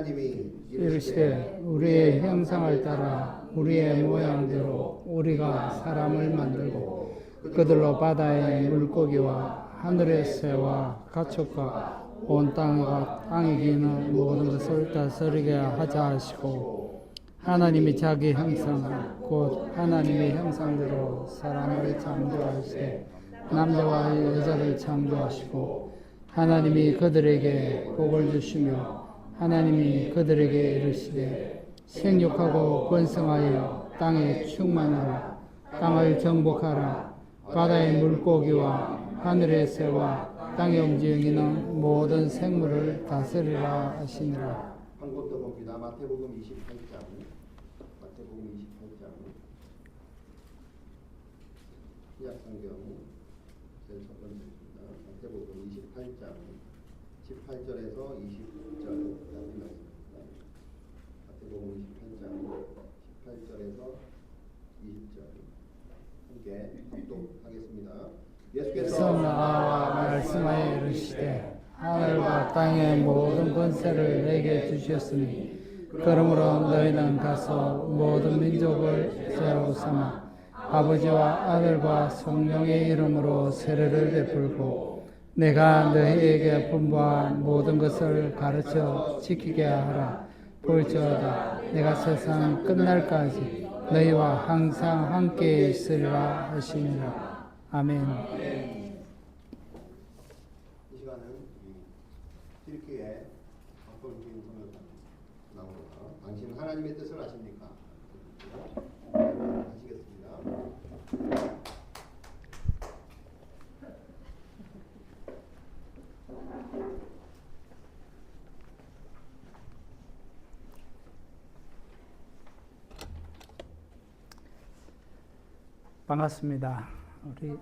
하나님이 이르시되 우리의 형상을 따라 우리의 모양대로 우리가 사람을 만들고 그들로 바다의 물고기와 하늘의 새와 가축과 온 땅과 땅에 기는 모든 것을 다스리게 하자 하시고 하나님이 자기 형상 곧 하나님의 형상대로 사람을 창조하시되 남자와 여자를 창조하시고 하나님이 그들에게 복을 주시며 하나님이 그들에게 이르시되 생육하고 번성하여 땅에 충만하라 땅을 정복하라 바다의 물고기와 하늘의 새와 땅에 움직이는 모든 생물을 다스리라 하시니라. 한 곳 더 봅니다. 마태복음 28장. 마태복음 28장. 신약성경 제일 첫 번째입니다. 마태복음 28장 18절에서 20절까지 말씀입니다. 마태복음 28장 18절에서 20절 함께 독독하겠습니다. 예수께서 나와 말씀하여 이르시되 하늘과 땅의 모든 권세를 내게 주셨으니 그러므로 너희는 가서 모든 민족을 제자로 삼아 아버지와 아들과 성령의 이름으로 세례를 베풀고 내가 너희에게 분부한 모든 것을 가르쳐 지키게 하라. 볼지어다 내가 세상 끝날까지 너희와 항상 함께 있으리라 하시니라. 아멘. 이 시간은 딜키의 박범진 선교사 나옵니다. 당신은 하나님의 뜻을 아십니까? 하시겠습니다. 반갑습니다. 우리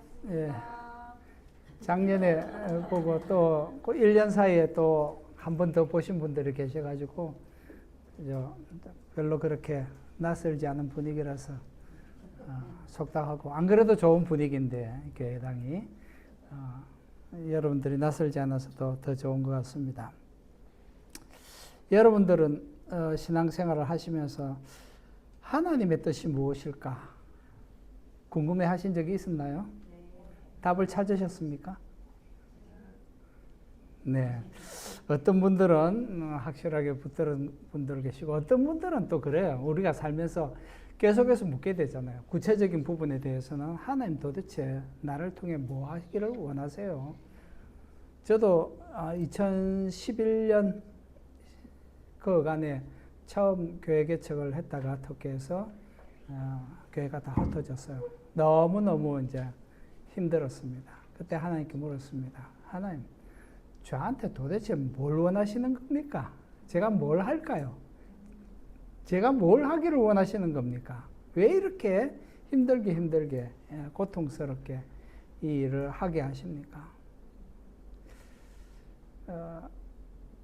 작년에 보고 또 1년 사이에 또 한 번 더 보신 분들이 계셔가지고 별로 그렇게 낯설지 않은 분위기라서 속닥하고 안 그래도 좋은 분위기인데 교회당이 여러분들이 낯설지 않아서 더 좋은 것 같습니다. 여러분들은 신앙생활을 하시면서 하나님의 뜻이 무엇일까 궁금해 하신 적이 있었나요? 답을 찾으셨습니까? 네. 어떤 분들은 확실하게 붙들은 분들 계시고 어떤 분들은 또 그래요. 우리가 살면서 계속해서 묻게 되잖아요. 구체적인 부분에 대해서는 하나님 도대체 나를 통해 뭐 하기를 원하세요? 저도 2011년 그간에 처음 교회 개척을 했다가 터키에서 교회가 다 흩어졌어요. 너무너무 이제 힘들었습니다. 그때 하나님께 물었습니다. 하나님, 저한테 도대체 뭘 원하시는 겁니까? 제가 뭘 할까요? 제가 뭘 하기를 원하시는 겁니까? 왜 이렇게 힘들게 고통스럽게 이 일을 하게 하십니까?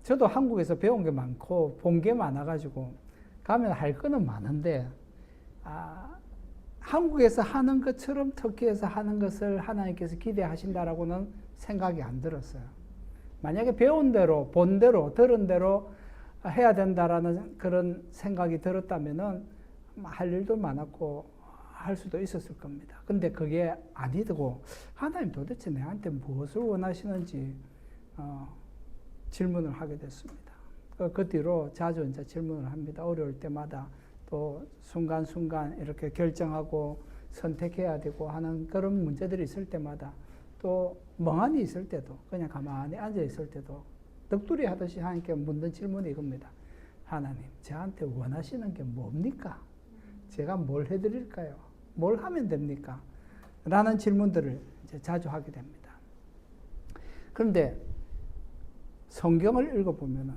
저도 한국에서 배운 게 많고 본 게 많아가지고 가면 할 거는 많은데 한국에서 하는 것처럼 터키에서 하는 것을 하나님께서 기대하신다라고는 생각이 안 들었어요. 만약에 배운 대로, 본 대로, 들은 대로 해야 된다라는 그런 생각이 들었다면은 할 일도 많았고 할 수도 있었을 겁니다. 근데 그게 아니고 하나님 도대체 내한테 무엇을 원하시는지 질문을 하게 됐습니다. 그 뒤로 자주 이제 질문을 합니다. 어려울 때마다 또 순간순간 이렇게 결정하고 선택해야 되고 하는 그런 문제들이 있을 때마다 또 멍하니 있을 때도 그냥 가만히 앉아 있을 때도 넋두리 하듯이 하나님께 묻는 질문이 이겁니다. 하나님, 저한테 원하시는 게 뭡니까? 제가 뭘 해드릴까요? 뭘 하면 됩니까? 라는 질문들을 이제 자주 하게 됩니다. 그런데 성경을 읽어보면은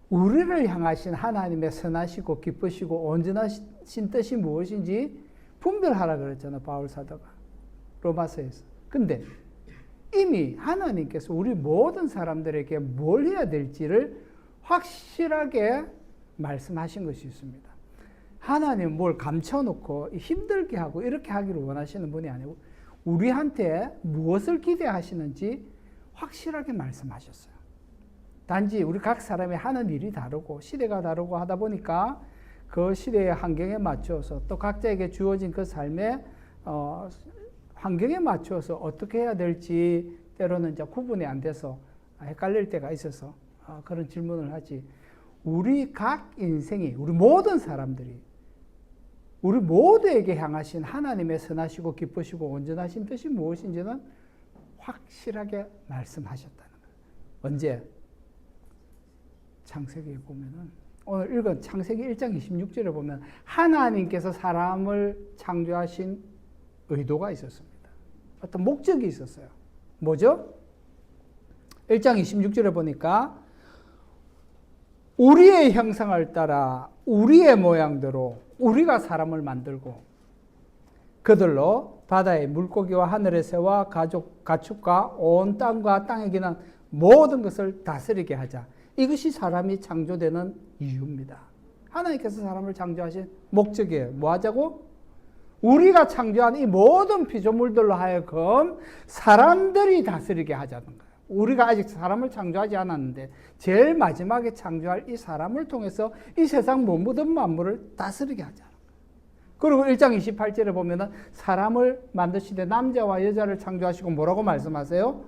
우리를 향하신 하나님의 선하시고 기쁘시고 온전하신 뜻이 무엇인지 분별하라 그랬잖아요. 바울 사도가 로마서에서. 근데 이미 하나님께서 우리 모든 사람들에게 뭘 해야 될지를 확실하게 말씀하신 것이 있습니다. 하나님은 뭘 감춰놓고 힘들게 하고 이렇게 하기를 원하시는 분이 아니고 우리한테 무엇을 기대하시는지 확실하게 말씀하셨어요. 단지 우리 각 사람이 하는 일이 다르고 시대가 다르고 하다 보니까 그 시대의 환경에 맞추어서 또 각자에게 주어진 그 삶의 환경에 맞추어서 어떻게 해야 될지 때로는 이제 구분이 안 돼서 헷갈릴 때가 있어서 그런 질문을 하지. 우리 각 인생이, 우리 모든 사람들이 우리 모두에게 향하신 하나님의 선하시고 기쁘시고 온전하신 뜻이 무엇인지는 확실하게 말씀하셨다는 거예요. 언제? 창세기에 보면은, 오늘 읽은 창세기 1장 26절에 보면 하나님께서 사람을 창조하신 의도가 있었습니다. 어떤 목적이 있었어요. 뭐죠? 1장 26절에 보니까 우리의 형상을 따라 우리의 모양대로 우리가 사람을 만들고 그들로 바다의 물고기와 하늘의 새와 가축과 온 땅과 땅에 기는 모든 것을 다스리게 하자. 이것이 사람이 창조되는 이유입니다. 하나님께서 사람을 창조하신 목적이에요. 뭐 하자고? 우리가 창조한 이 모든 피조물들로 하여금 사람들이 다스리게 하자는 거예요. 우리가 아직 사람을 창조하지 않았는데 제일 마지막에 창조할 이 사람을 통해서 이 세상 모든 만물을 다스리게 하자. 그리고 1장 28절에 보면은 사람을 만드시되 남자와 여자를 창조하시고 뭐라고 말씀하세요?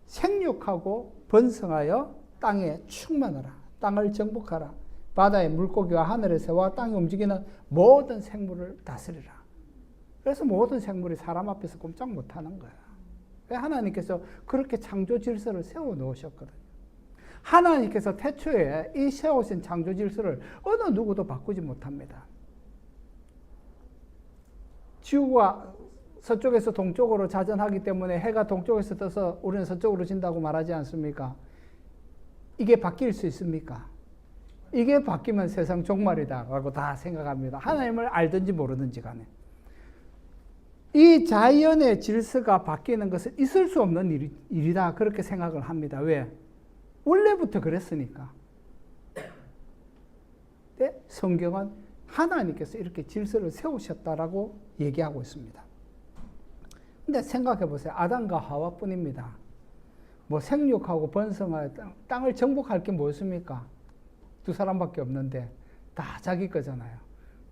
생육하고 번성하여 땅에 충만하라. 땅을 정복하라. 바다의 물고기와 하늘의 새와 땅에 움직이는 모든 생물을 다스리라. 그래서 모든 생물이 사람 앞에서 꼼짝 못하는 거야. 하나님께서 그렇게 창조 질서를 세워 놓으셨거든요. 하나님께서 태초에 이 세우신 창조 질서를 어느 누구도 바꾸지 못합니다. 지구가 서쪽에서 동쪽으로 자전하기 때문에 해가 동쪽에서 떠서 우리는 서쪽으로 진다고 말하지 않습니까? 이게 바뀔 수 있습니까? 이게 바뀌면 세상 종말이다라고 다 생각합니다. 하나님을 알든지 모르든지 간에. 이 자연의 질서가 바뀌는 것은 있을 수 없는 일이다. 그렇게 생각을 합니다. 왜? 원래부터 그랬으니까. 근데 성경은 하나님께서 이렇게 질서를 세우셨다라고 얘기하고 있습니다. 근데 생각해 보세요. 아담과 하와뿐입니다. 뭐 생육하고 번성하여 땅을 정복할 게 뭐였습니까? 두 사람밖에 없는데 다 자기 거잖아요.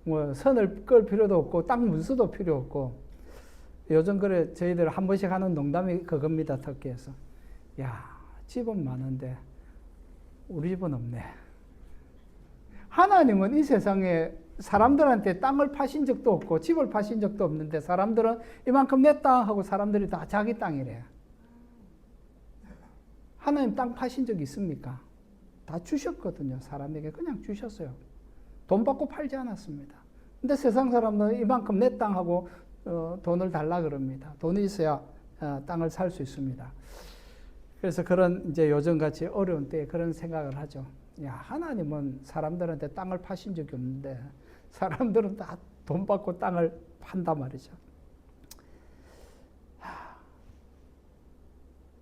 뭐 선을 끌 필요도 없고 땅 문서도 필요 없고. 요즘 그래 저희들 한 번씩 하는 농담이 그겁니다. 터키에서. 야, 집은 많은데 우리 집은 없네. 하나님은 이 세상에 사람들한테 땅을 파신 적도 없고 집을 파신 적도 없는데 사람들은 이만큼 내 땅 하고 사람들이 다 자기 땅이래. 하나님 땅 파신 적 있습니까? 다 주셨거든요. 사람에게 그냥 주셨어요. 돈 받고 팔지 않았습니다. 근데 세상 사람들은 이만큼 내 땅 하고 돈을 달라 그럽니다. 돈이 있어야 땅을 살 수 있습니다. 그래서 그런 이제 요즘같이 어려운 때에 그런 생각을 하죠. 야, 하나님은 사람들한테 땅을 파신 적이 없는데 사람들은 다 돈 받고 땅을 판단 말이죠.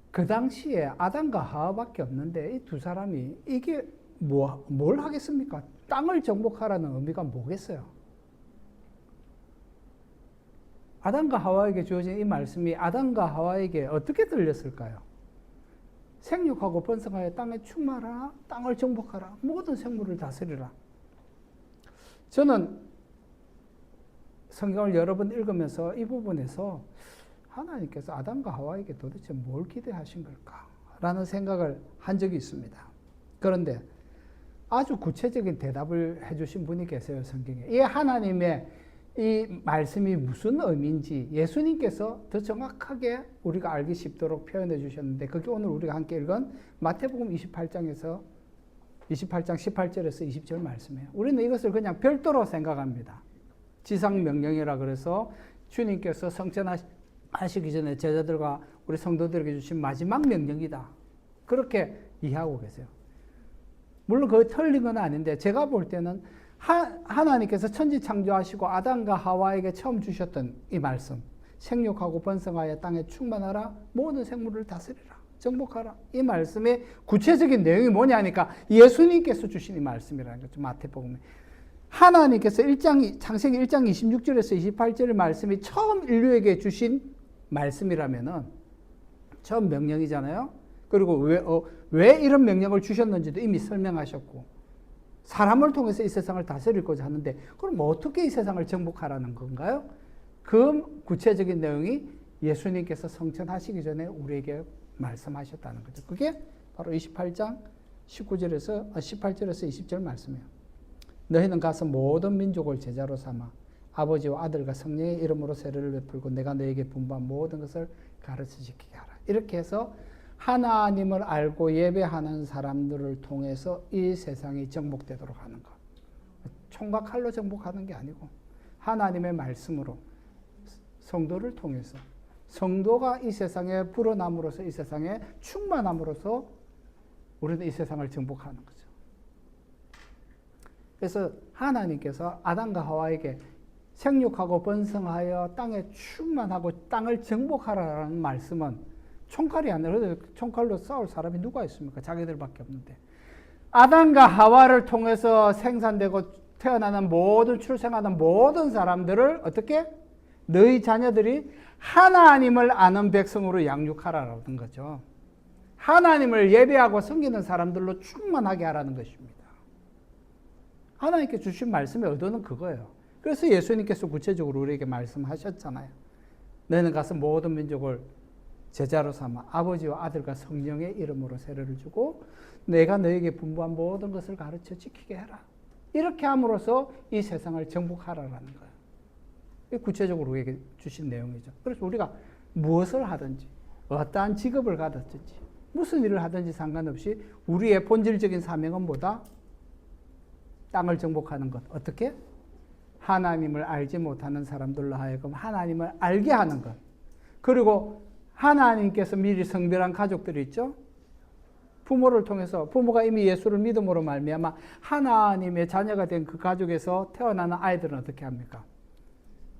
그 당시에 아담과 하와밖에 없는데 이 두 사람이 이게 뭘 하겠습니까? 땅을 정복하라는 의미가 뭐겠어요? 아담과 하와에게 주어진 이 말씀이 아담과 하와에게 어떻게 들렸을까요? 생육하고 번성하여 땅에 충만하라, 땅을 정복하라, 모든 생물을 다스리라. 저는 성경을 여러 번 읽으면서 이 부분에서 하나님께서 아담과 하와에게 도대체 뭘 기대하신 걸까? 라는 생각을 한 적이 있습니다. 그런데 아주 구체적인 대답을 해주신 분이 계세요, 성경에. 이 하나님의 이 말씀이 무슨 의미인지 예수님께서 더 정확하게 우리가 알기 쉽도록 표현해 주셨는데 그게 오늘 우리가 함께 읽은 마태복음 28장 18절에서 20절 말씀이에요. 우리는 이것을 그냥 별도로 생각합니다. 지상명령이라 그래서 주님께서 성천하시기 전에 제자들과 우리 성도들에게 주신 마지막 명령이다. 그렇게 이해하고 계세요. 물론 그거 틀린 건 아닌데 제가 볼 때는 하나님께서 천지 창조하시고 아담과 하와에게 처음 주셨던 이 말씀, 생육하고 번성하여 땅에 충만하라, 모든 생물을 다스리라, 정복하라. 이 말씀의 구체적인 내용이 뭐냐니까 예수님께서 주신 이 말씀이라는 거죠. 마태복음에. 하나님께서 창세기 1장 26절에서 28절의 말씀이 처음 인류에게 주신 말씀이라면은 처음 명령이잖아요. 그리고 왜 이런 명령을 주셨는지도 이미 설명하셨고 사람을 통해서 이 세상을 다스리고자 하는데 그럼 어떻게 이 세상을 정복하라는 건가요? 그 구체적인 내용이 예수님께서 성천하시기 전에 우리에게 말씀하셨다는 거죠. 그게 바로 28장 18절에서 20절 말씀이에요. 너희는 가서 모든 민족을 제자로 삼아 아버지와 아들과 성령의 이름으로 세례를 베풀고 내가 너에게 분부한 모든 것을 가르쳐 지키게 하라. 이렇게 해서 하나님을 알고 예배하는 사람들을 통해서 이 세상이 정복되도록 하는 것. 총과 칼로 정복하는 게 아니고 하나님의 말씀으로 성도를 통해서 성도가 이 세상에 불어남으로써 이 세상에 충만함으로써 우리는 이 세상을 정복하는 거죠. 그래서 하나님께서 아담과 하와에게 생육하고 번성하여 땅에 충만하고 땅을 정복하라는 말씀은 총칼이 아니라 총칼로 싸울 사람이 누가 있습니까? 자기들밖에 없는데. 아담과 하와를 통해서 생산되고 태어나는 모든 출생하는 모든 사람들을 어떻게? 너희 자녀들이 하나님을 아는 백성으로 양육하라는 거죠. 하나님을 예배하고 섬기는 사람들로 충만하게 하라는 것입니다. 하나님께 주신 말씀의 의도는 그거예요. 그래서 예수님께서 구체적으로 우리에게 말씀하셨잖아요. 너희는 가서 모든 민족을 제자로 삼아 아버지와 아들과 성령의 이름으로 세례를 주고 내가 너에게 분부한 모든 것을 가르쳐 지키게 해라. 이렇게 함으로써 이 세상을 정복하라는 거예요. 이게 구체적으로 우리에게 주신 내용이죠. 그래서 우리가 무엇을 하든지 어떠한 직업을 가졌든지 무슨 일을 하든지 상관없이 우리의 본질적인 사명은 뭐다? 땅을 정복하는 것. 어떻게? 하나님을 알지 못하는 사람들로 하여금 하나님을 알게 하는 것. 그리고 하나님께서 미리 성별한 가족들이 있죠. 부모를 통해서 부모가 이미 예수를 믿음으로 말미암아 하나님의 자녀가 된 그 가족에서 태어나는 아이들은 어떻게 합니까?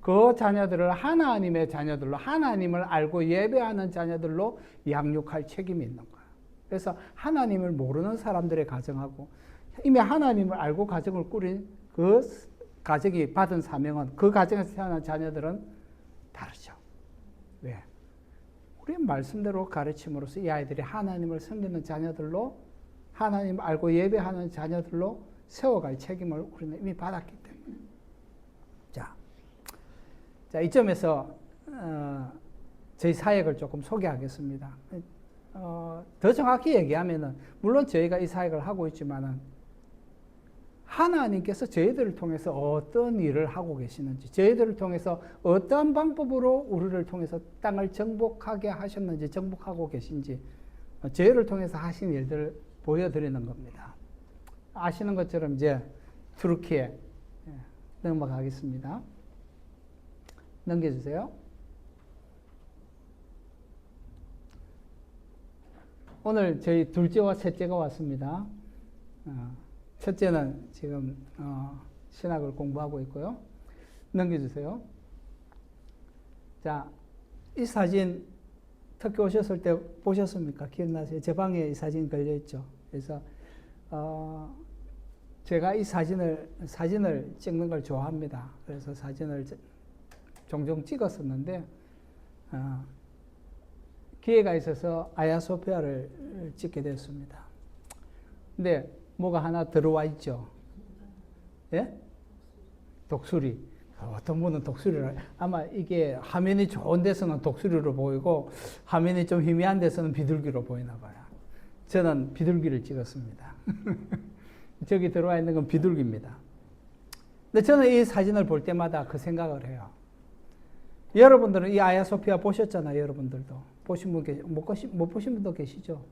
그 자녀들을 하나님의 자녀들로 하나님을 알고 예배하는 자녀들로 양육할 책임이 있는 거예요. 그래서 하나님을 모르는 사람들의 가정하고 이미 하나님을 알고 가정을 꾸린 그 가정이 받은 사명은 그 가정에서 태어난 자녀들은 다르죠. 왜? 우리 말씀대로 가르침으로써 이 아이들이 하나님을 섬기는 자녀들로 하나님을 알고 예배하는 자녀들로 세워갈 책임을 우리는 이미 받았기 때문에. 자, 이점에서 저희 사역을 조금 소개하겠습니다. 더 정확히 얘기하면은 물론 저희가 이 사역을 하고 있지만은 하나님께서 저희들을 통해서 어떤 일을 하고 계시는지, 저희들을 통해서 어떤 방법으로 우리를 통해서 땅을 정복하게 하셨는지, 정복하고 계신지, 저희를 통해서 하신 일들을 보여드리는 겁니다. 아시는 것처럼 이제 투르키에 넘어가겠습니다. 넘겨주세요. 오늘 저희 둘째와 셋째가 왔습니다. 첫째는 지금 신학을 공부하고 있고요. 넘겨주세요. 자, 이 사진 터키 오셨을 때 보셨습니까? 기억나세요? 제 방에 이 사진 걸려 있죠. 그래서 제가 이 사진을 찍는 걸 좋아합니다. 그래서 사진을 종종 찍었었는데 기회가 있어서 아야소피아를 찍게 됐습니다. 근데 뭐가 하나 들어와 있죠. 예? 독수리. 어떤 분은 독수리를 아마 이게 화면이 좋은 데서는 독수리로 보이고 화면이 좀 희미한 데서는 비둘기로 보이나 봐요. 저는 비둘기를 찍었습니다. 저기 들어와 있는 건 비둘기입니다. 근데 저는 이 사진을 볼 때마다 그 생각을 해요. 여러분들은 이 아야소피아 보셨잖아요. 여러분들도. 보신 분 못 보신 분도 계시죠?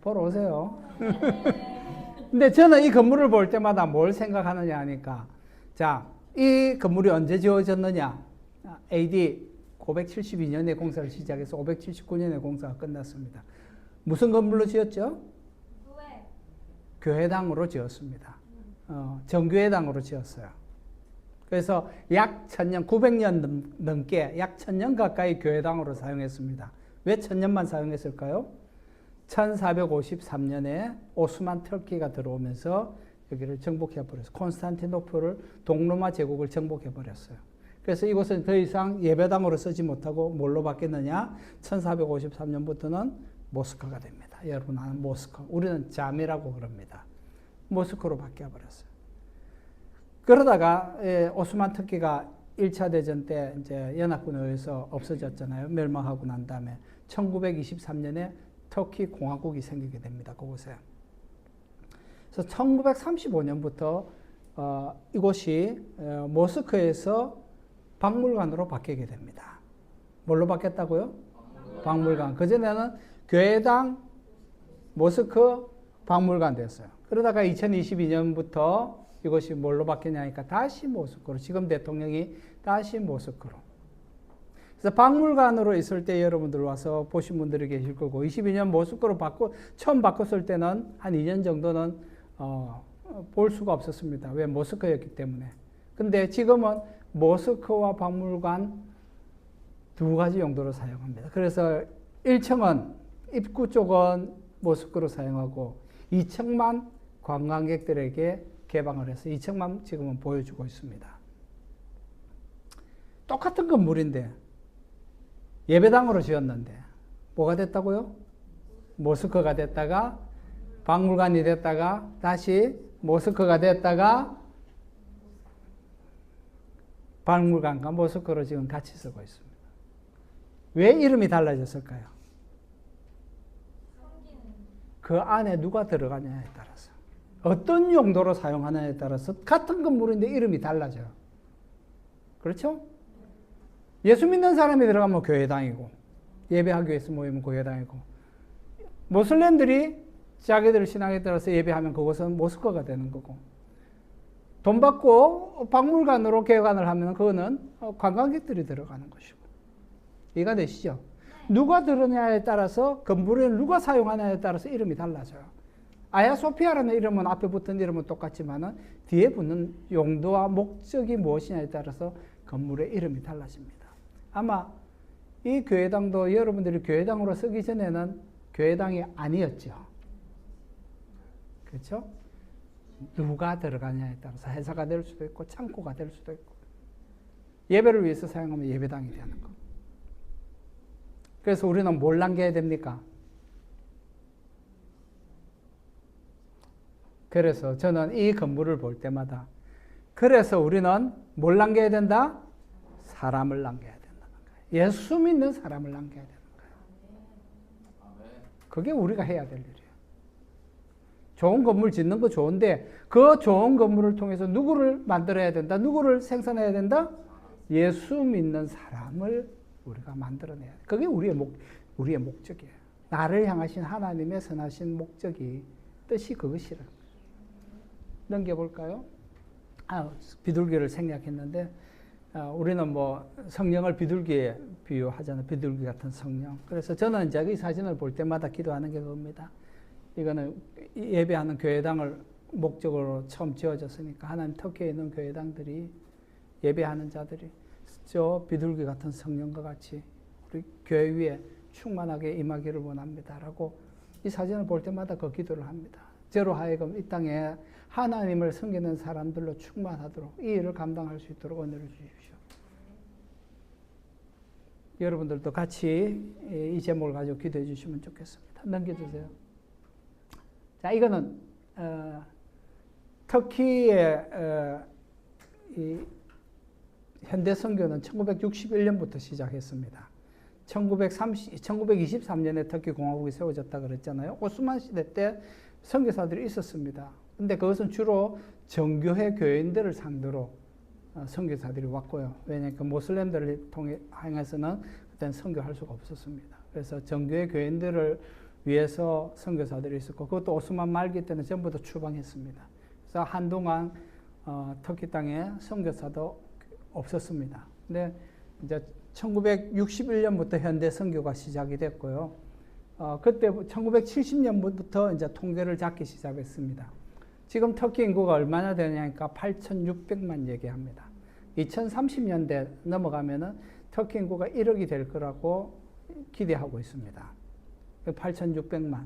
보러 오세요. 근데 저는 이 건물을 볼 때마다 뭘 생각하느냐 하니까, 자, 이 건물이 언제 지어졌느냐? AD 572년에 공사를 시작해서 579년에 공사가 끝났습니다. 무슨 건물로 지었죠? 교회당으로 지었습니다. 정교회당으로 지었어요. 그래서 약 1000년, 900년 넘게 약 1000년 가까이 교회당으로 사용했습니다. 왜 1000년만 사용했을까요? 1453년에 오스만 터키가 들어오면서 여기를 정복해버렸어요. 콘스탄티노플을 동로마 제국을 정복해버렸어요. 그래서 이곳은 더 이상 예배당으로 쓰지 못하고 뭘로 바뀌었느냐? 1453년부터는 모스크가 됩니다. 여러분 아는 모스크. 우리는 잠이라고 그럽니다. 모스크로 바뀌어버렸어요. 그러다가 오스만 터키가 1차 대전 때 이제 연합군에 의해서 없어졌잖아요. 멸망하고 난 다음에 1923년에 터키 공화국이 생기게 됩니다. 그곳에. 그래서 1935년부터 이곳이 모스크에서 박물관으로 바뀌게 됩니다. 뭘로 바뀌었다고요? 박물관. 그전에는 교회당, 모스크, 박물관 됐어요. 그러다가 2022년부터 이것이 뭘로 바뀌냐니까 다시 모스크로. 지금 대통령이 다시 모스크로. 그래서 박물관으로 있을 때 여러분들 와서 보신 분들이 계실 거고 22년 모스크로 처음 바꿨을 때는 한 2년 정도는 볼 수가 없었습니다. 왜? 모스크였기 때문에. 근데 지금은 모스크와 박물관 두 가지 용도로 사용합니다. 그래서 1층은 입구 쪽은 모스크로 사용하고 2층만 관광객들에게 개방을 해서 2층만 지금은 보여주고 있습니다. 똑같은 건물인데 예배당으로 지었는데 뭐가 됐다고요? 모스크가 됐다가 박물관이 됐다가 다시 모스크가 됐다가 박물관과 모스크로 지금 같이 쓰고 있습니다. 왜 이름이 달라졌을까요? 그 안에 누가 들어가냐에 따라서 어떤 용도로 사용하느냐에 따라서 같은 건물인데 이름이 달라져요. 그렇죠? 예수 믿는 사람이 들어가면 교회당이고 예배하기 위해서 모이면 교회당이고 모슬렘들이 자기들 신앙에 따라서 예배하면 그것은 모스크가 되는 거고 돈 받고 박물관으로 개관을 하면 그거는 관광객들이 들어가는 것이고 이해가 되시죠? 누가 들어냐에 따라서 건물에 누가 사용하냐에 따라서 이름이 달라져요. 아야소피아라는 이름은 앞에 붙은 이름은 똑같지만은 뒤에 붙는 용도와 목적이 무엇이냐에 따라서 건물의 이름이 달라집니다. 아마 이 교회당도 여러분들이 교회당으로 쓰기 전에는 교회당이 아니었죠. 그렇죠? 누가 들어가냐에 따라서 회사가 될 수도 있고 창고가 될 수도 있고 예배를 위해서 사용하면 예배당이 되는 거. 그래서 우리는 뭘 남겨야 됩니까? 그래서 저는 이 건물을 볼 때마다 그래서 우리는 뭘 남겨야 된다? 사람을 남겨야 된다는 거예요. 예수 믿는 사람을 남겨야 되는 거예요. 그게 우리가 해야 될 일이에요. 좋은 건물 짓는 거 좋은데 그 좋은 건물을 통해서 누구를 만들어야 된다? 누구를 생산해야 된다? 예수 믿는 사람을 우리가 만들어내야 돼. 그게 우리의 목적이에요. 나를 향하신 하나님의 선하신 목적이 뜻이 그것이라. 넘겨볼까요? 비둘기를 생략했는데 우리는 뭐 성령을 비둘기에 비유하잖아요. 비둘기 같은 성령. 그래서 저는 이제 이 사진을 볼 때마다 기도하는 게 그겁니다. 이거는 예배하는 교회당을 목적으로 처음 지어졌으니까 하나님 터키에 있는 교회당들이 예배하는 자들이 저 비둘기 같은 성령과 같이 우리 교회 위에 충만하게 임하기를 원합니다라고 이 사진을 볼 때마다 그 기도를 합니다. 저로 하여금 이 땅에 하나님을 섬기는 사람들로 충만하도록 이 일을 감당할 수 있도록 은혜를 주십시오. 여러분들도 같이 이 제목을 가지고 기도해 주시면 좋겠습니다. 넘겨주세요. 자, 이거는 터키의 이 현대 선교는 1961년부터 시작했습니다. 1923년에 터키 공화국이 세워졌다 그랬잖아요. 오스만 시대 때 선교사들이 있었습니다. 근데 그것은 주로 정교회 교인들을 상대로 선교사들이 왔고요. 왜냐하면 그 모슬렘들을 향해서는 그때는 선교할 수가 없었습니다. 그래서 정교회 교인들을 위해서 선교사들이 있었고 그것도 오스만 말기 때는 전부 다 추방했습니다. 그래서 한동안 터키 땅에 선교사도 없었습니다. 근데 이제 1961년부터 현대 선교가 시작이 됐고요. 그때 1970년부터 이제 통계를 잡기 시작했습니다. 지금 터키 인구가 얼마나 되냐니까 8,600만 얘기합니다. 2030년대 넘어가면은 터키 인구가 1억이 될 거라고 기대하고 있습니다. 8,600만.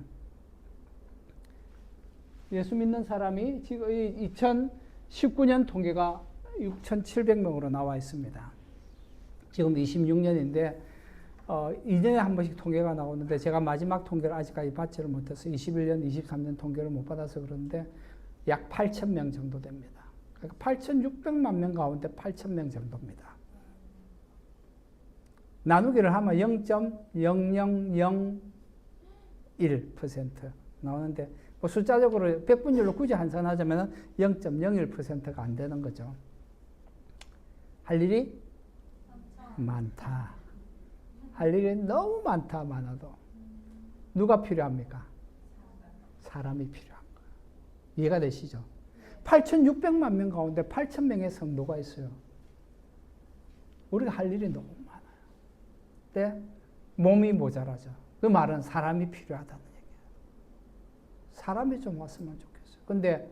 예수 믿는 사람이 지금 2019년 통계가 6,700명으로 나와 있습니다. 지금 26년인데 2년에 한 번씩 통계가 나오는데 제가 마지막 통계를 아직까지 받지를 못해서 21년, 23년 통계를 못 받아서 그런데 약 8,000명 정도 됩니다. 그러니까 8,600만 명 가운데 8,000명 정도입니다. 나누기를 하면 0.0001% 나오는데 뭐 숫자적으로 백분율로 굳이 환산하자면 0.01%가 안 되는 거죠. 할 일이 많다. 할 일이 너무 많다, 많아도. 누가 필요합니까? 사람이 필요한 거예요. 이해가 되시죠? 8,600만 명 가운데 8,000명의 성도가 있어요. 우리가 할 일이 너무 많아요. 근데 몸이 모자라죠. 그 말은 사람이 필요하다는 얘기예요. 사람이 좀 왔으면 좋겠어요. 근데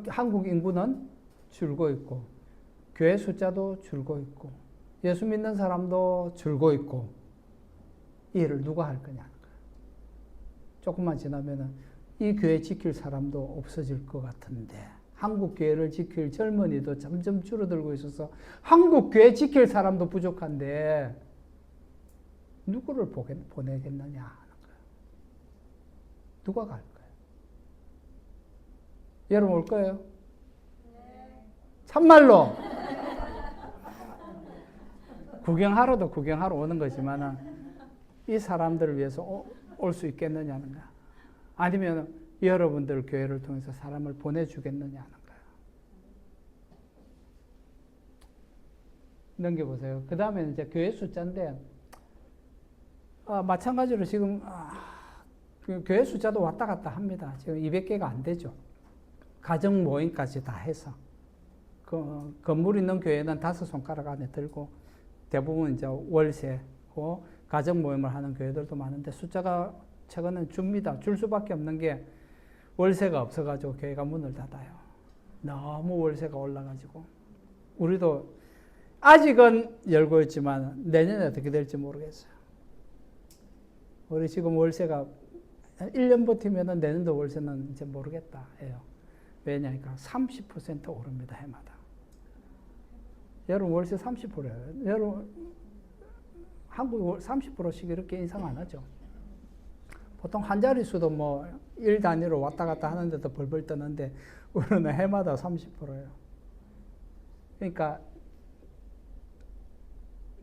한국 인구는 줄고 있고 교회 숫자도 줄고 있고 예수 믿는 사람도 줄고 있고 이 일을 누가 할 거냐는 거예요. 조금만 지나면은 이 교회 지킬 사람도 없어질 것 같은데 한국 교회를 지킬 젊은이도 점점 줄어들고 있어서 한국 교회 지킬 사람도 부족한데 누구를 보내겠느냐 하는 거예요. 누가 갈 거예요? 여러분 올 거예요? 네. 참말로 구경하러도 구경하러 오는 거지만 이 사람들을 위해서 올 수 있겠느냐는 거야. 아니면 여러분들 교회를 통해서 사람을 보내주겠느냐는 거야. 넘겨보세요. 그 다음에 이제 교회 숫자인데 마찬가지로 지금 교회 숫자도 왔다 갔다 합니다. 지금 200개가 안 되죠. 가정 모임까지 다 해서 건물 있는 교회는 5손가락 안에 들고 대부분 이제 월세고 가정 모임을 하는 교회들도 많은데 숫자가 최근엔 줍니다. 줄 수밖에 없는 게 월세가 없어가지고 교회가 문을 닫아요. 너무 월세가 올라가지고 우리도 아직은 열고 있지만 내년에 어떻게 될지 모르겠어요. 우리 지금 월세가 1년 버티면 내년도 월세는 이제 모르겠다 해요. 왜냐니까 30% 오릅니다. 해마다. 여러분 월세 30%예요. 여러분 한국 30%씩 이렇게 인상 안 하죠. 보통 한 자릿수도 뭐 1단위로 왔다 갔다 하는데도 벌벌 떠는데 우리는 해마다 30%예요. 그러니까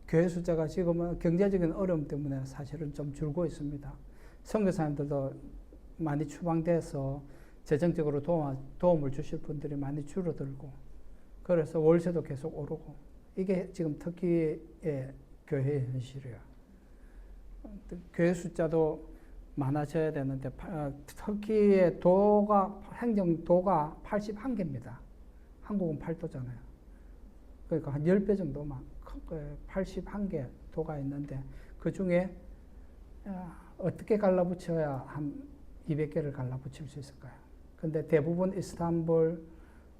교회 숫자가 지금은 경제적인 어려움 때문에 사실은 좀 줄고 있습니다. 선교사님들도 많이 추방돼서 재정적으로 도움을 주실 분들이 많이 줄어들고 그래서 월세도 계속 오르고 이게 지금 터키의 교회의 현실이에요. 교회 숫자도 많아져야 되는데 터키의 행정도가 81개입니다. 한국은 8도잖아요. 그러니까 한 10배 정도만 81개 도가 있는데 그 중에 어떻게 갈라붙여야 한 200개를 갈라붙일 수 있을까요? 근데 대부분 이스탄불,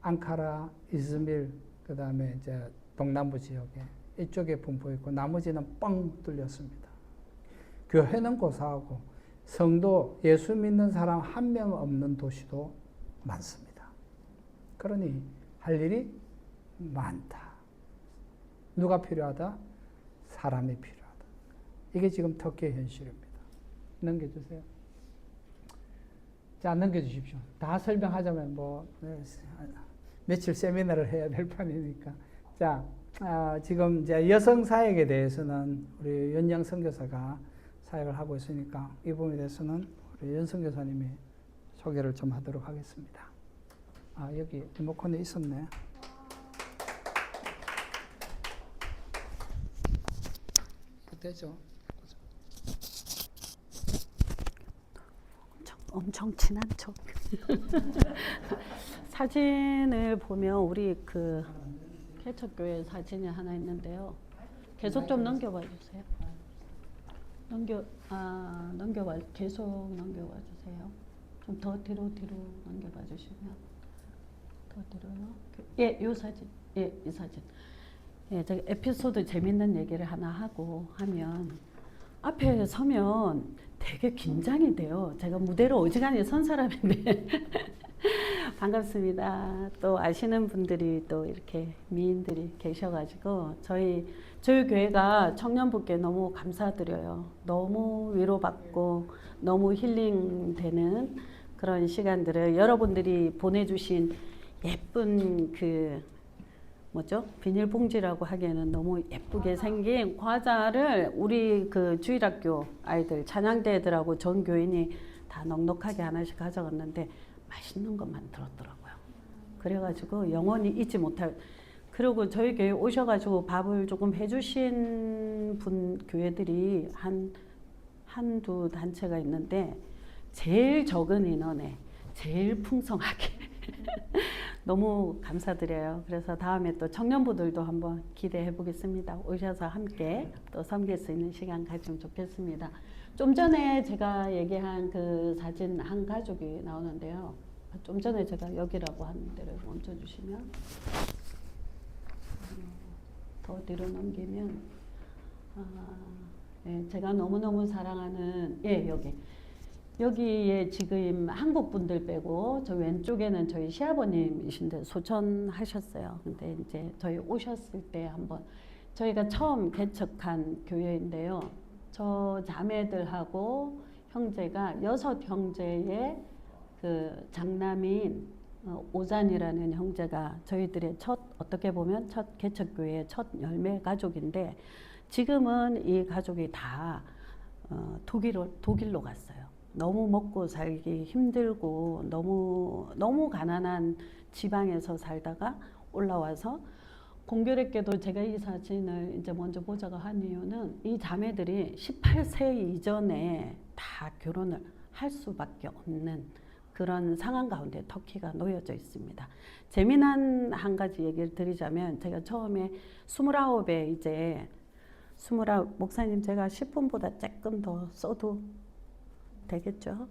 앙카라, 이즈밀, 그 다음에 이제 동남부 지역에 이쪽에 분포 있고 나머지는 뻥 뚫렸습니다. 교회는 고사하고 성도, 예수 믿는 사람 한 명 없는 도시도 많습니다. 그러니 할 일이 많다. 누가 필요하다? 사람이 필요하다. 이게 지금 터키의 현실입니다. 넘겨주세요. 자, 넘겨주십시오. 다 설명하자면 며칠 세미나를 해야 될 판이니까. 자, 지금 이제 여성 사역에 대해서는 우리 연영 선교사가 사역을 하고 있으니까 이 부분에 대해서는 우리 연 선교사님이 소개를 좀 하도록 하겠습니다. 여기 리모컨에 있었네. 되죠? 엄청 친한 척. 사진을 보면 우리 그 개척교회 사진이 하나 있는데요. 계속 좀 넘겨봐 주세요. 계속 넘겨봐 주세요. 좀 더 뒤로 넘겨봐 주시면 더 뒤로요. 예, 요 사진. 예, 이 사진. 예, 제가 에피소드 재밌는 얘기를 하나 하고 하면 앞에 서면 되게 긴장이 돼요. 제가 무대로 어지간히 선 사람인데 반갑습니다. 또 아시는 분들이 또 이렇게 미인들이 계셔가지고 저희 저희 교회가 청년부께 너무 감사드려요. 너무 위로받고 너무 힐링되는 그런 시간들을 여러분들이 보내주신 예쁜 그 뭐죠? 비닐봉지라고 하기에는 너무 예쁘게 생긴 과자를 우리 그 주일학교 아이들, 찬양대 애들하고 전 교인이 다 넉넉하게 하나씩 가져갔는데 맛있는 것만 들었더라고요. 그래가지고 영원히 잊지 못할. 그리고 저희 교회 오셔가지고 밥을 조금 해주신 분 교회들이 한두 단체가 있는데 제일 적은 인원에 제일 풍성하게 너무 감사드려요. 그래서 다음에 또 청년부들도 한번 기대해 보겠습니다. 오셔서 함께 또 섬길 수 있는 시간 가지면 좋겠습니다. 좀 전에 제가 얘기한 그 사진 한 가족이 나오는데요. 좀 전에 제가 여기라고 하는 데를 멈춰주시면 더 뒤로 넘기면 예, 제가 너무너무 사랑하는 여기에 지금 한국 분들 빼고 저 왼쪽에는 저희 시아버님이신데 소천하셨어요. 근데 이제 저희 오셨을 때 한번 저희가 처음 개척한 교회인데요. 저 자매들하고 형제가 6형제의 그 장남인 오잔이라는 형제가 저희들의 어떻게 보면 첫 개척교회의 첫 열매 가족인데 지금은 이 가족이 다 독일로 갔어요. 너무 먹고 살기 힘들고 너무 가난한 지방에서 살다가 올라와서 공교롭게도 제가 이 사진을 이제 먼저 보자고 한 이유는 이 자매들이 18세 이전에 다 결혼을 할 수밖에 없는 그런 상황 가운데 터키가 놓여져 있습니다. 재미난 한 가지 얘기를 드리자면 제가 처음에 29에 이제 29 목사님 제가 10분보다 조금 더 써도 되겠죠?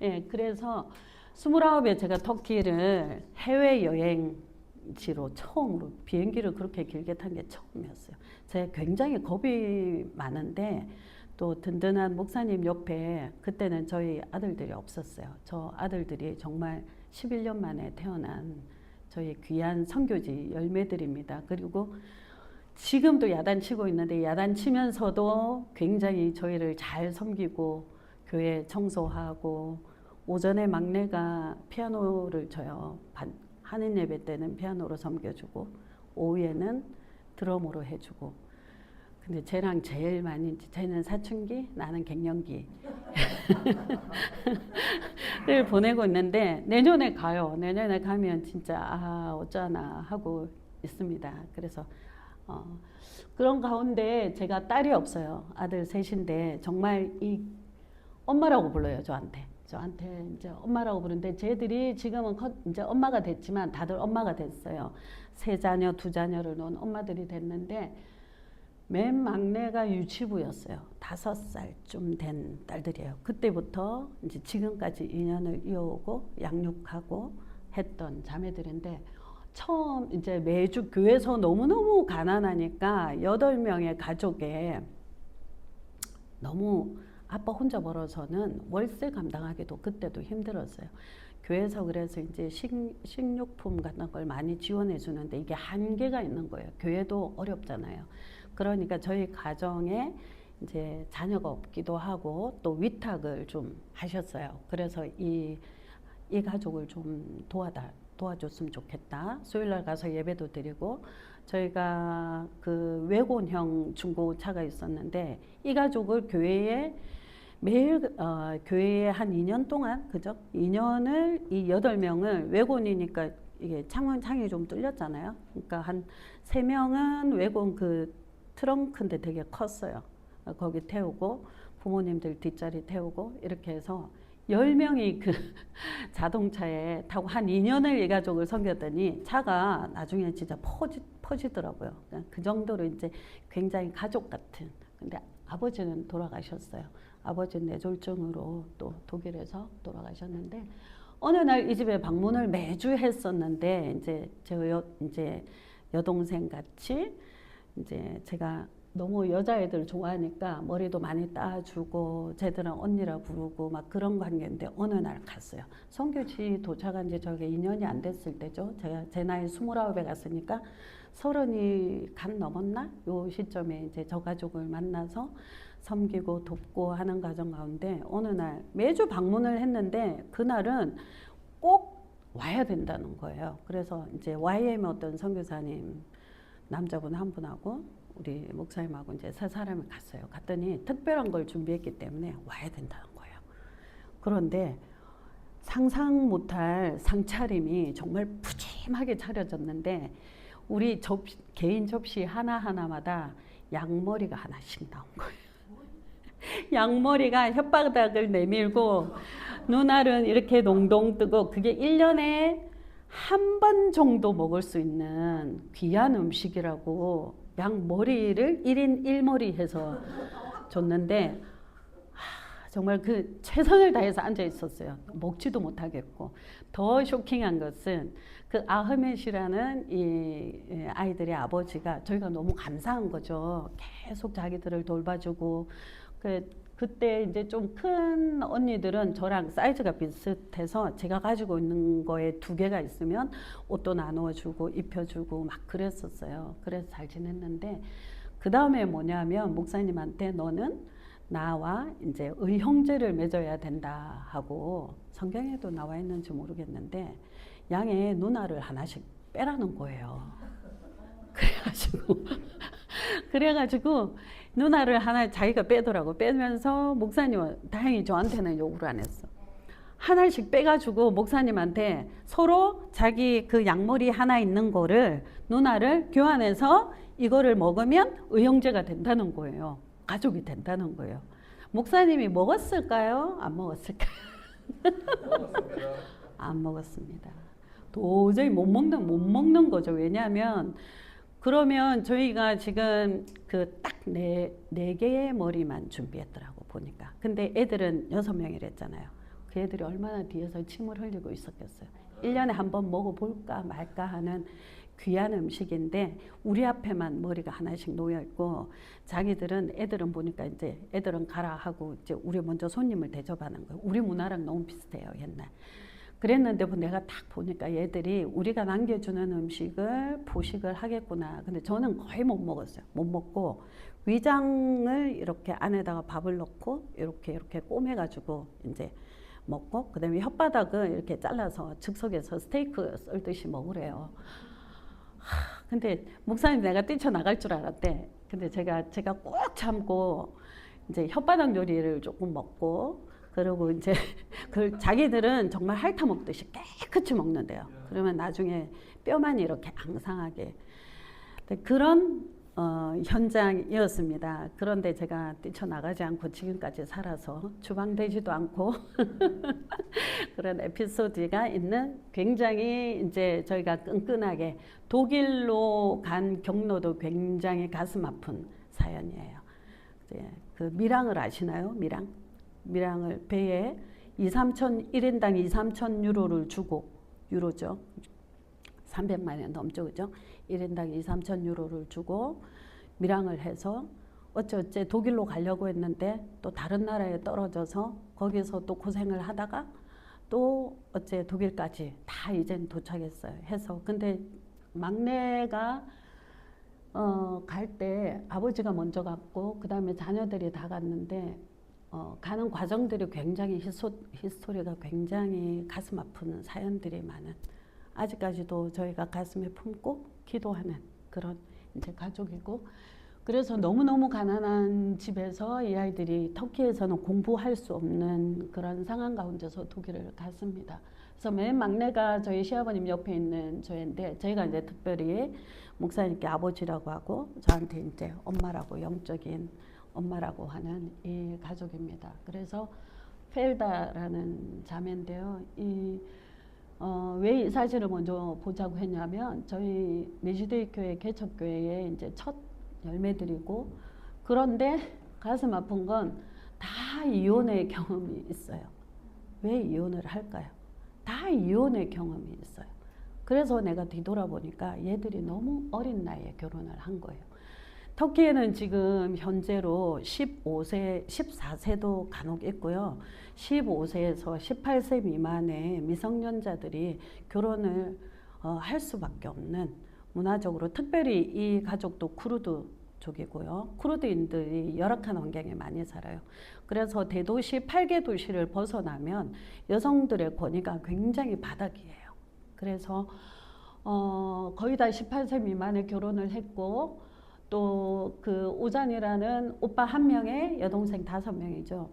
예, 그래서 29에 제가 터키를 해외여행지로 처음으로 비행기를 그렇게 길게 탄 게 처음이었어요. 제가 굉장히 겁이 많은데 또 든든한 목사님 옆에 그때는 저희 아들들이 없었어요. 저 아들들이 정말 11년 만에 태어난 저희 귀한 선교지 열매들입니다. 그리고 지금도 야단치고 있는데 야단치면서도 굉장히 저희를 잘 섬기고 교회 청소하고 오전에 막내가 피아노를 쳐요. 한인 예배 때는 피아노로 섬겨주고 오후에는 드럼으로 해주고 근데 쟤랑 제일 많이 쟤는 사춘기 나는 갱년기를 보내고 있는데 내년에 가요. 내년에 가면 진짜 어쩌나 하고 있습니다. 그래서 그런 가운데 제가 딸이 없어요. 아들 셋인데 정말 이 엄마라고 불러요. 저한테 이제 엄마라고 부르는데 쟤들이 지금은 이제 엄마가 됐지만 다들 엄마가 됐어요. 3자녀 2자녀를 놓은 엄마들이 됐는데 맨 막내가 유치부였어요. 5살쯤 된 딸들이에요. 그때부터 이제 지금까지 인연을 이어오고 양육하고 했던 자매들인데 처음 이제 매주 교회에서 너무너무 가난하니까 8명의 가족에 너무 아빠 혼자 벌어서는 월세 감당하기도 그때도 힘들었어요. 교회에서 그래서 이제 식료품 같은 걸 많이 지원해 주는데 이게 한계가 있는 거예요. 교회도 어렵잖아요. 그러니까 저희 가정에 이제 자녀가 없기도 하고 또 위탁을 좀 하셨어요. 그래서 이 가족을 좀 도와줬으면 좋겠다. 수요일날 가서 예배도 드리고 저희가 그 외곤형 중고차가 있었는데 이 가족을 교회에 매일 교회에 한 2년 동안 그죠? 2년을 이 8명을 외곤이니까 이게 창이 좀 뚫렸잖아요. 그러니까 한 3명은 외곤 그 트렁크인데 되게 컸어요. 거기 태우고 부모님들 뒷자리 태우고 이렇게 해서 10명이 그 자동차에 타고 한 2년을 이 가족을 섬겼더니 차가 나중에 진짜 퍼지더라고요. 그 정도로 이제 굉장히 가족 같은. 근데 아버지는 돌아가셨어요. 아버지는 뇌졸중으로 또 독일에서 돌아가셨는데 어느 날 이 집에 방문을 매주 했었는데 이제 여동생 같이 이제 제가 너무 여자애들 좋아하니까 머리도 많이 따주고 쟤들은 언니라 부르고 막 그런 관계인데 어느 날 갔어요. 선교지 도착한 지 저게 2년이 안 됐을 때죠. 제가 제 나이 29에 갔으니까 30이 간 넘었나? 요 시점에 이제 저 가족을 만나서 섬기고 돕고 하는 과정 가운데 어느 날 매주 방문을 했는데 그날은 꼭 와야 된다는 거예요. 그래서 이제 YM 어떤 선교사님 남자분 한 분하고 우리 목사님하고 이제 세 사람이 갔어요. 갔더니 특별한 걸 준비했기 때문에 와야 된다는 거예요. 그런데 상상 못할 상차림이 정말 푸짐하게 차려졌는데 우리 개인 접시 하나하나마다 양머리가 하나씩 나온 거예요. 양머리가 혓바닥을 내밀고 눈알은 이렇게 동동 뜨고 그게 1년에 한 번 정도 먹을 수 있는 귀한 음식이라고 양머리를 1인 1머리 해서 줬는데 정말 그 최선을 다해서 앉아 있었어요. 먹지도 못하겠고 더 쇼킹한 것은 그 아흐멧이라는 이 아이들의 아버지가 저희가 너무 감사한 거죠. 계속 자기들을 돌봐주고 그때 이제 좀 큰 언니들은 저랑 사이즈가 비슷해서 제가 가지고 있는 거에 2개가 있으면 옷도 나누어주고 입혀주고 막 그랬었어요. 그래서 잘 지냈는데 그 다음에 뭐냐면 목사님한테 너는 나와 이제 의형제를 맺어야 된다 하고 성경에도 나와 있는지 모르겠는데 양의 누나를 하나씩 빼라는 거예요. 그래가지고 누나를 하나 자기가 빼더라고. 빼면서 목사님은 다행히 저한테는 욕을 안 했어. 하나씩 빼가지고 목사님한테 서로 자기 그 양머리 하나 있는 거를 누나를 교환해서 이거를 먹으면 의형제가 된다는 거예요. 가족이 된다는 거예요. 목사님이 먹었을까요? 안 먹었을까요? 안 먹었습니다. 도저히 못 먹는 거죠. 왜냐하면 그러면 저희가 지금 그 딱 네 개의 머리만 준비했더라고 보니까. 근데 애들은 6명이랬잖아요. 그 애들이 얼마나 뒤에서 침을 흘리고 있었겠어요. 1년에 한 번 먹어볼까 말까 하는 귀한 음식인데 우리 앞에만 머리가 하나씩 놓여 있고 애들은 보니까 이제 애들은 가라 하고 이제 우리 먼저 손님을 대접하는 거예요. 우리 문화랑 너무 비슷해요, 옛날. 그랬는데 내가 딱 보니까 얘들이 우리가 남겨주는 음식을 포식을 하겠구나. 근데 저는 거의 못 먹었어요. 못 먹고 위장을 이렇게 안에다가 밥을 넣고 이렇게 꼬매가지고 이제 먹고 그다음에 혓바닥을 이렇게 잘라서 즉석에서 스테이크 썰듯이 먹으래요. 근데 목사님 내가 뛰쳐나갈 줄 알았대. 근데 제가 꼭 참고 이제 혓바닥 요리를 조금 먹고 그리고 이제 그 자기들은 정말 핥아 먹듯이 깨끗이 먹는데요. 그러면 나중에 뼈만 이렇게 앙상하게 그런 현장이었습니다. 그런데 제가 뛰쳐나가지 않고 지금까지 살아서 주방되지도 않고 그런 에피소드가 있는 굉장히 이제 저희가 끈끈하게 독일로 간 경로도 굉장히 가슴 아픈 사연이에요. 이제 그 미랑을 아시나요? 미랑을 배에 1인당 2, 3천 유로를 주고 유로죠. 300만 원 넘죠. 그죠? 1인당 2, 3천 유로를 주고 밀항을 해서 어째 독일로 가려고 했는데 또 다른 나라에 떨어져서 거기서 또 고생을 하다가 또 어째 독일까지 다 이젠 도착했어요. 해서 근데 막내가 갈 때 아버지가 먼저 갔고 그 다음에 자녀들이 다 갔는데 가는 과정들이 굉장히 히스토리가 굉장히 가슴 아픈 사연들이 많은 아직까지도 저희가 가슴에 품고 기도하는 그런 이제 가족이고 그래서 너무너무 가난한 집에서 이 아이들이 터키에서는 공부할 수 없는 그런 상황 가운데서 독일을 갔습니다. 그래서 맨 막내가 저희 시아버님 옆에 있는 저인데 저희가 이제 특별히 목사님께 아버지라고 하고 저한테 이제 엄마라고 영적인 엄마라고 하는 이 가족입니다. 그래서 펠다라는 자매인데요. 왜 이 사진을 먼저 보자고 했냐면 저희 메시데이 교회 개척교회에 이제 첫 열매들이고 그런데 가슴 아픈 건 다 이혼의 경험이 있어요. 왜 이혼을 할까요? 다 이혼의 경험이 있어요. 그래서 내가 뒤돌아보니까 얘들이 너무 어린 나이에 결혼을 한 거예요. 터키에는 지금 현재로 15세, 14세도 간혹 있고요. 15세에서 18세 미만의 미성년자들이 결혼을 할 수밖에 없는 문화적으로 특별히 이 가족도 쿠르드족이고요. 쿠르드인들이 열악한 환경에 많이 살아요. 그래서 대도시 8개 도시를 벗어나면 여성들의 권위가 굉장히 바닥이에요. 그래서 거의 다 18세 미만에 결혼을 했고 또 그 오잔이라는 오빠 1명에 여동생 5명이죠.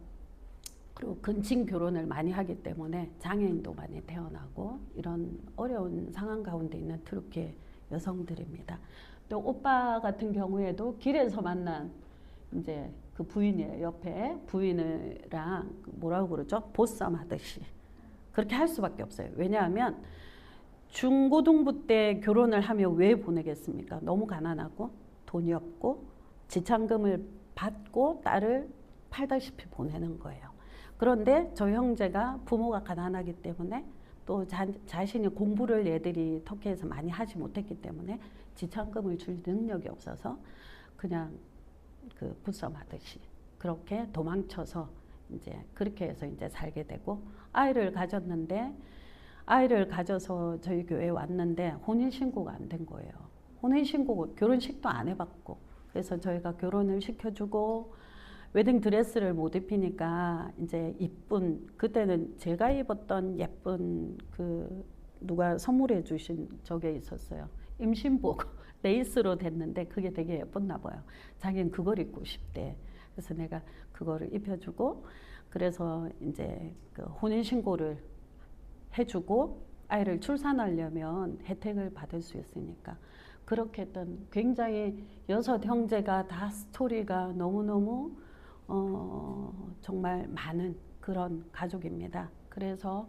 그리고 근친 결혼을 많이 하기 때문에 장애인도 많이 태어나고 이런 어려운 상황 가운데 있는 트루키의 여성들입니다. 또 오빠 같은 경우에도 길에서 만난 이제 그 부인이에요. 옆에 부인이랑 뭐라고 그러죠? 보쌈 하듯이 그렇게 할 수밖에 없어요. 왜냐하면 중고등부 때 결혼을 하면 왜 보내겠습니까? 너무 가난하고 돈이 없고 지참금을 받고 딸을 팔다시피 보내는 거예요. 그런데 저 형제가 부모가 가난하기 때문에 또 자신이 공부를 얘들이 터키에서 많이 하지 못했기 때문에 지참금을 줄 능력이 없어서 그냥 그 부쌈하듯이 그렇게 도망쳐서 이제 그렇게 해서 이제 살게 되고 아이를 가졌는데 아이를 가져서 저희 교회에 왔는데 혼인신고가 안 된 거예요. 혼인신고 결혼식도 안 해봤고 그래서 저희가 결혼을 시켜주고 웨딩 드레스를 못 입히니까 이제 이쁜 그때는 제가 입었던 예쁜 그 누가 선물해 주신 저게 있었어요. 임신복 레이스로 됐는데 그게 되게 예뻤나 봐요. 자기는 그걸 입고 싶대. 그래서 내가 그거를 입혀주고 그래서 이제 그 혼인신고를 해주고 아이를 출산하려면 혜택을 받을 수 있으니까 그렇게 했던 굉장히 6 형제가 다 스토리가 너무너무 정말 많은 그런 가족입니다. 그래서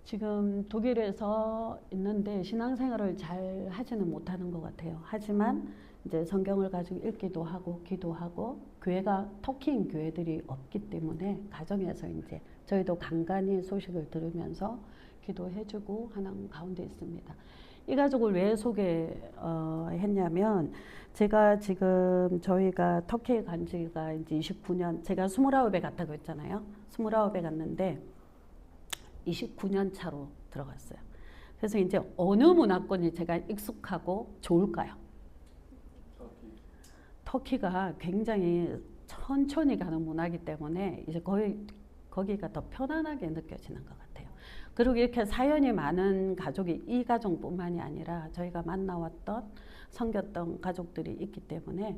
지금 독일에서 있는데 신앙생활을 잘 하지는 못하는 것 같아요. 하지만 이제 성경을 가지고 읽기도 하고 기도하고 교회가 터키인 교회들이 없기 때문에 가정에서 이제 저희도 간간히 소식을 들으면서 기도해주고 하는 가운데 있습니다. 이 가족을 왜 소개했냐면 제가 지금 저희가 터키에 간 지가 이제 29년 제가 29에 갔다고 했잖아요. 29에 갔는데 29년 차로 들어갔어요. 그래서 이제 어느 문화권이 제가 익숙하고 좋을까요? 터키가 굉장히 천천히 가는 문화이기 때문에 이제 거기가 더 편안하게 느껴지는 것 같아요. 그리고 이렇게 사연이 많은 가족이 이 가족뿐만이 아니라 저희가 만나왔던 섬겼던 가족들이 있기 때문에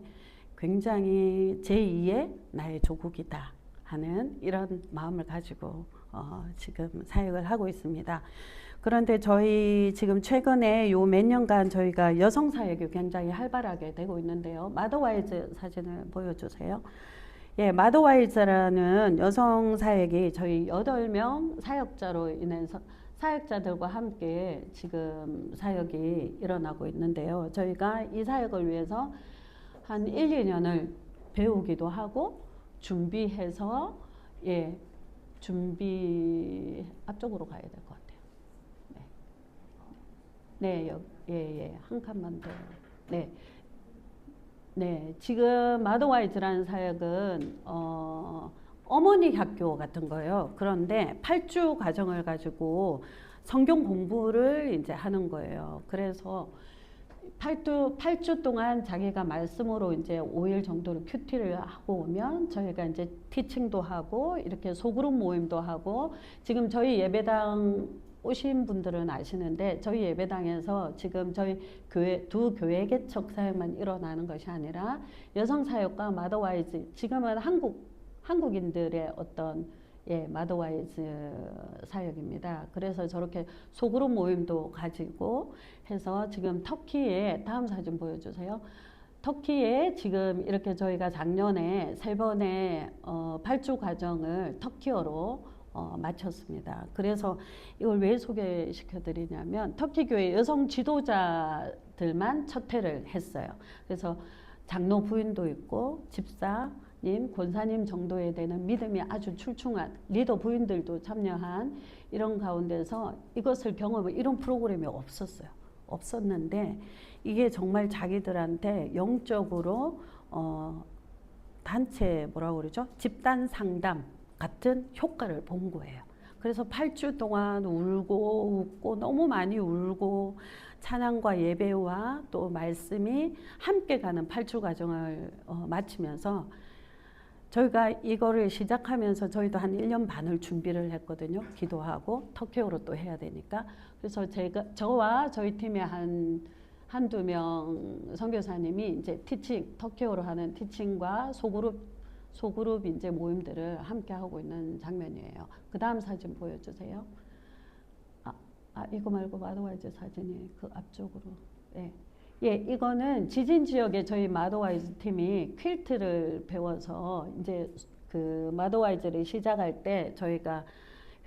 굉장히 제2의 나의 조국이다 하는 이런 마음을 가지고 지금 사역을 하고 있습니다. 그런데 저희 지금 최근에 요 몇 년간 저희가 여성 사역이 굉장히 활발하게 되고 있는데요. 마더와이즈 사진을 보여주세요. 예, 마더와이즈라는 여성 사역이 저희 8명 사역자로 인해서 사역자들과 함께 지금 사역이 일어나고 있는데요. 저희가 이 사역을 위해서 한 1, 2년을 배우기도 하고 준비해서 준비 앞쪽으로 가야 될 것 같아요. 네, 한 칸만 더. 네. 네, 지금 마더와이즈라는 사역은 어머니 학교 같은 거예요. 그런데 8주 과정을 가지고 성경 공부를 이제 하는 거예요. 그래서 8주 동안 자기가 말씀으로 이제 5일 정도를 큐티를 하고 오면 저희가 이제 티칭도 하고 이렇게 소그룹 모임도 하고 지금 저희 예배당 오신 분들은 아시는데 저희 예배당에서 지금 저희 교회 두 교회 개척 사역만 일어나는 것이 아니라 여성 사역과 마더와이즈 지금은 한국인들의 어떤 마더와이즈 사역입니다. 그래서 저렇게 소그룹 모임도 가지고 해서 지금 터키에 다음 사진 보여주세요. 터키에 지금 이렇게 저희가 작년에 3번의 8주 과정을 터키어로 마쳤습니다. 그래서 이걸 왜 소개시켜 드리냐면 터키 교회 여성 지도자들만 첫 회를 했어요. 그래서 장로 부인도 있고 집사님, 권사님 정도에 되는 믿음이 아주 출중한 리더 부인들도 참여한 이런 가운데서 이것을 이런 프로그램이 없었는데 이게 정말 자기들한테 영적으로 단체 뭐라고 그러죠? 집단 상담 같은 효과를 본 거예요. 그래서 8주 동안 울고 웃고 너무 많이 울고 찬양과 예배와 또 말씀이 함께 가는 8주 과정을 마치면서 저희가 이거를 시작하면서 저희도 한 1년 반을 준비를 했거든요. 기도하고 터키어로 또 해야 되니까. 그래서 저와 저희 팀의 한두 명 선교사님이 이제 터키어로 하는 티칭과 소그룹 이제 모임들을 함께 하고 있는 장면이에요. 그 다음 사진 보여주세요. 이거 말고 마도와이즈 사진이 그 앞쪽으로. 예, 이거는 지진 지역에 저희 마도와이즈 팀이 퀼트를 배워서 이제 그 마도와이즈를 시작할 때 저희가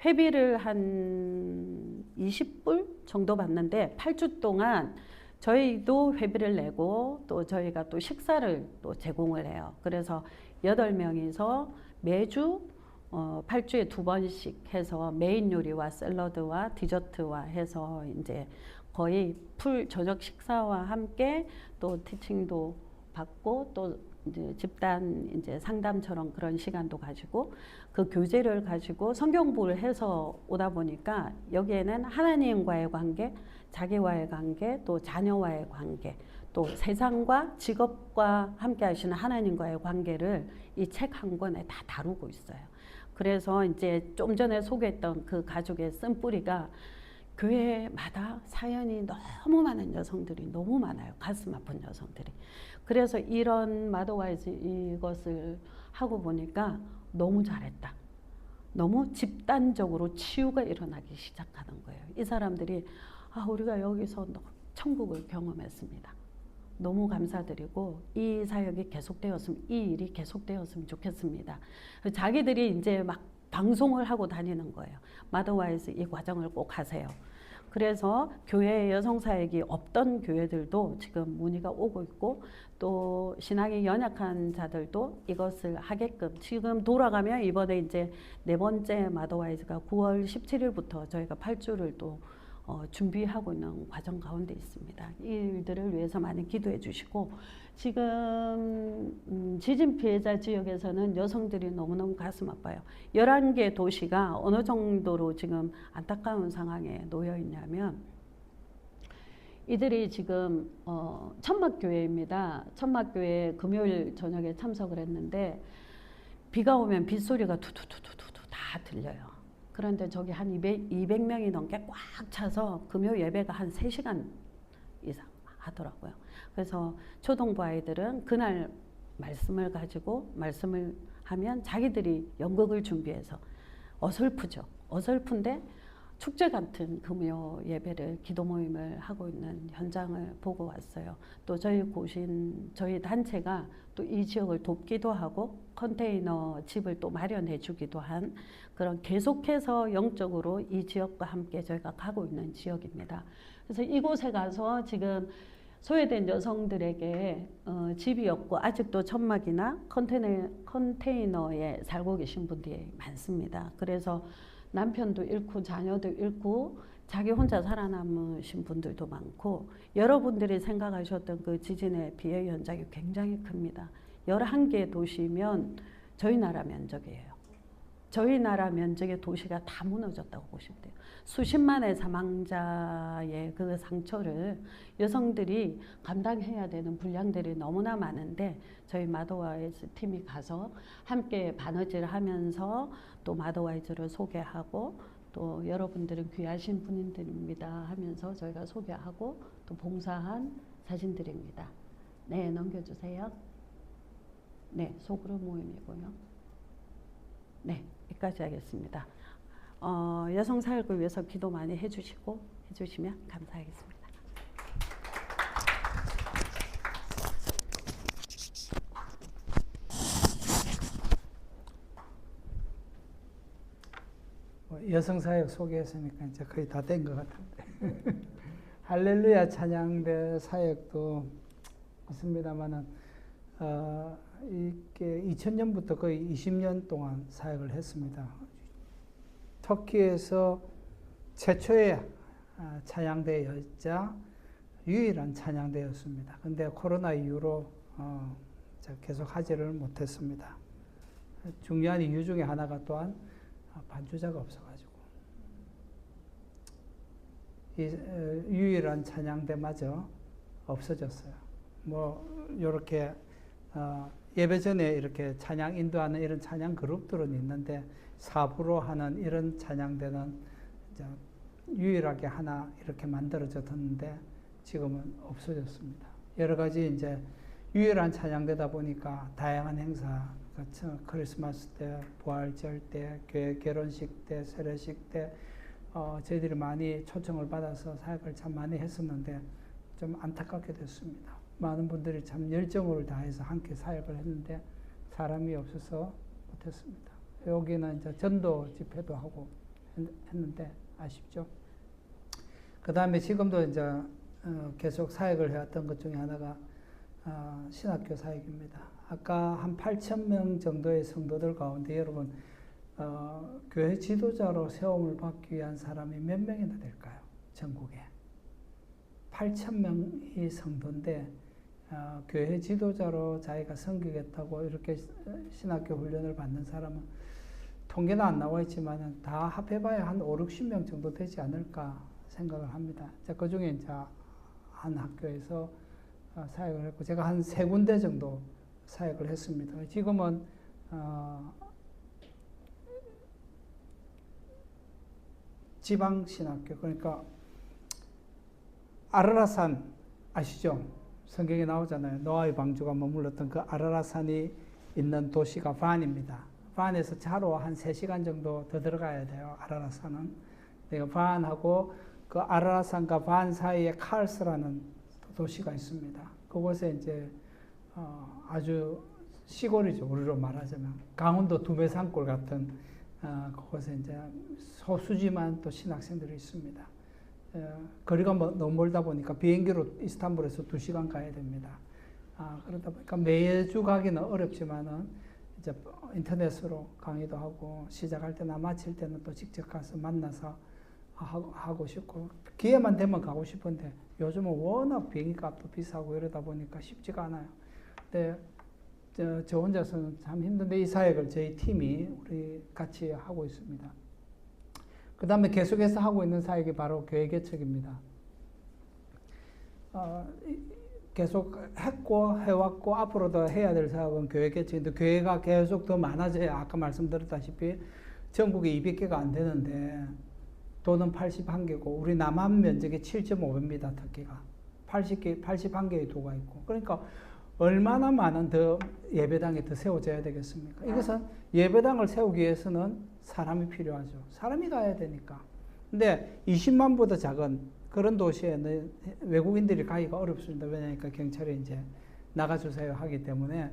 회비를 한 20불 정도 받는데 8주 동안 저희도 회비를 내고 또 저희가 또 식사를 또 제공을 해요. 그래서 8명이서 매주 8주에 2번씩 해서 메인 요리와 샐러드와 디저트와 해서 이제 거의 풀 저녁 식사와 함께 또 티칭도 받고 또 이제 집단 이제 상담처럼 그런 시간도 가지고 그 교재를 가지고 성경부를 해서 오다 보니까 여기에는 하나님과의 관계, 자기와의 관계, 또 자녀와의 관계, 또 세상과 직업과 함께 하시는 하나님과의 관계를 이 책 한 권에 다 다루고 있어요. 그래서 이제 좀 전에 소개했던 그 가족의 쓴뿌리가 교회마다 사연이 너무 많은 여성들이 너무 많아요. 가슴 아픈 여성들이. 그래서 이런 마도와이즈 이것을 하고 보니까 너무 잘했다. 너무 집단적으로 치유가 일어나기 시작하는 거예요. 이 사람들이 우리가 여기서 천국을 경험했습니다. 너무 감사드리고 이 사역이 계속되었으면 이 일이 계속되었으면 좋겠습니다. 자기들이 이제 막 방송을 하고 다니는 거예요. 마더와이즈 이 과정을 꼭 하세요. 그래서 교회에 여성사역이 없던 교회들도 지금 문의가 오고 있고 또 신앙이 연약한 자들도 이것을 하게끔 지금 돌아가면 이번에 이제 4번째 마더와이즈가 9월 17일부터 저희가 8주를 또 준비하고 있는 과정 가운데 있습니다. 이 일들을 위해서 많이 기도해 주시고 지금 지진 피해자 지역에서는 여성들이 너무너무 가슴 아파요. 11개 도시가 어느 정도로 지금 안타까운 상황에 놓여 있냐면 이들이 지금 천막교회입니다. 천막교회 금요일 저녁에 참석을 했는데 비가 오면 빗소리가 두두두두두 다 들려요. 그런데 저기 한 200명이 넘게 꽉 차서 금요 예배가 한 3시간 이상 하더라고요. 그래서 초동부 아이들은 그날 말씀을 가지고 말씀을 하면 자기들이 연극을 준비해서 어설프죠. 어설픈데 축제 같은 금요 예배를 기도 모임을 하고 있는 현장을 보고 왔어요. 또 저희 단체가 또 이 지역을 돕기도 하고 컨테이너 집을 또 마련해 주기도 한 그런 계속해서 영적으로 이 지역과 함께 저희가 가고 있는 지역입니다. 그래서 이곳에 가서 지금 소외된 여성들에게 집이 없고 아직도 천막이나 컨테이너에 살고 계신 분들이 많습니다. 그래서 남편도 잃고 자녀도 잃고 자기 혼자 살아남으신 분들도 많고 여러분들이 생각하셨던 그 지진의 피해 현장이 굉장히 큽니다. 11개 도시면 저희 나라 면적이에요. 저희 나라 면적의 도시가 다 무너졌다고 보시면 돼요. 수십만의 사망자의 그 상처를 여성들이 감당해야 되는 분량들이 너무나 많은데 저희 마더와이즈 팀이 가서 함께 바느질 하면서 또 마더와이즈를 소개하고 또 여러분들은 귀하신 분들입니다 하면서 저희가 소개하고 또 봉사한 사진들입니다. 네, 넘겨주세요. 네, 소그룹 모임이고요. 네, 여기까지 하겠습니다. 여성 사역을 위해서 기도 많이 해주시면 감사하겠습니다. 여성 사역 소개했으니까 이제 거의 다 된 것 같은데 할렐루야 찬양대 사역도 있습니다만은 이게 2000년부터 거의 20년 동안 사역을 했습니다. 터키에서 최초의 찬양대였자 유일한 찬양대였습니다. 근데 코로나 이후로 계속 하지를 못했습니다. 중요한 이유 중에 하나가 또한 반주자가 없어가지고 유일한 찬양대마저 없어졌어요. 뭐 이렇게 예배 전에 이렇게 찬양 인도하는 이런 찬양 그룹들은 있는데 사부로 하는 이런 찬양대는 이제 유일하게 하나 이렇게 만들어졌는데 지금은 없어졌습니다. 여러 가지 이제 유일한 찬양대다 보니까 다양한 행사, 그렇죠? 크리스마스 때, 부활절 때, 교회 결혼식 때, 세례식 때 저희들이 많이 초청을 받아서 사역을 참 많이 했었는데 좀 안타깝게 됐습니다. 많은 분들이 참 열정을 다해서 함께 사역을 했는데 사람이 없어서 못했습니다. 여기는 이제 전도 집회도 하고 했는데 아쉽죠. 그 다음에 지금도 이제 계속 사역을 해왔던 것 중에 하나가 신학교 사역입니다. 아까 한 8,000명 정도의 성도들 가운데 여러분 교회 지도자로 세움을 받기 위한 사람이 몇 명이나 될까요? 전국에 8,000명이 성도인데 교회 지도자로 자기가 섬기겠다고 이렇게 신학교 훈련을 받는 사람은 통계는 안 나와 있지만 다 합해봐야 한 5, 60명 정도 되지 않을까 생각을 합니다. 그 중에 이제 한 학교에서 사역을 했고 제가 한 3군데 정도 사역을 했습니다. 지금은 지방신학교, 그러니까 아라라산 아시죠? 성경에 나오잖아요. 노아의 방주가 머물렀던 그 아라라산이 있는 도시가 반입니다. 반에서 차로 한 3시간 정도 더 들어가야 돼요. 아라라산은. 내가 반하고 그 아라라산과 반 사이에 칼스라는 도시가 있습니다. 그곳에 이제 아주 시골이죠. 우리로 말하자면 강원도 두메산골 같은 그곳에 이제 소수지만 또 신학생들이 있습니다. 거리가 너무 멀다 보니까 비행기로 이스탄불에서 2시간 가야 됩니다. 그러다 보니까 매주 가기는 어렵지만은 이제 인터넷으로 강의도 하고 시작할 때나 마칠 때는 또 직접 가서 만나서 하고 싶고 기회만 되면 가고 싶은데 요즘은 워낙 비행기 값도 비싸고 이러다 보니까 쉽지가 않아요. 근데 저 혼자서는 참 힘든데 이 사역을 저희 팀이 우리 같이 하고 있습니다. 그 다음에 계속해서 하고 있는 사역이 바로 교회 개척입니다. 계속 했고 해왔고 앞으로도 해야 될 사역은 교회 개척인데 교회가 계속 더 많아져야 아까 말씀드렸다시피 전국에 200개가 안 되는데 도는 81개고 우리 남한 면적이 7.5배입니다. 터키가 81개의 도가 있고 그러니까 얼마나 많은 더 예배당이 더 세워져야 되겠습니까? 이것은 예배당을 세우기 위해서는 사람이 필요하죠. 사람이 가야 되니까. 근데 20만보다 작은 그런 도시에는 외국인들이 가기가 어렵습니다. 왜냐하니까 경찰이 이제 나가주세요 하기 때문에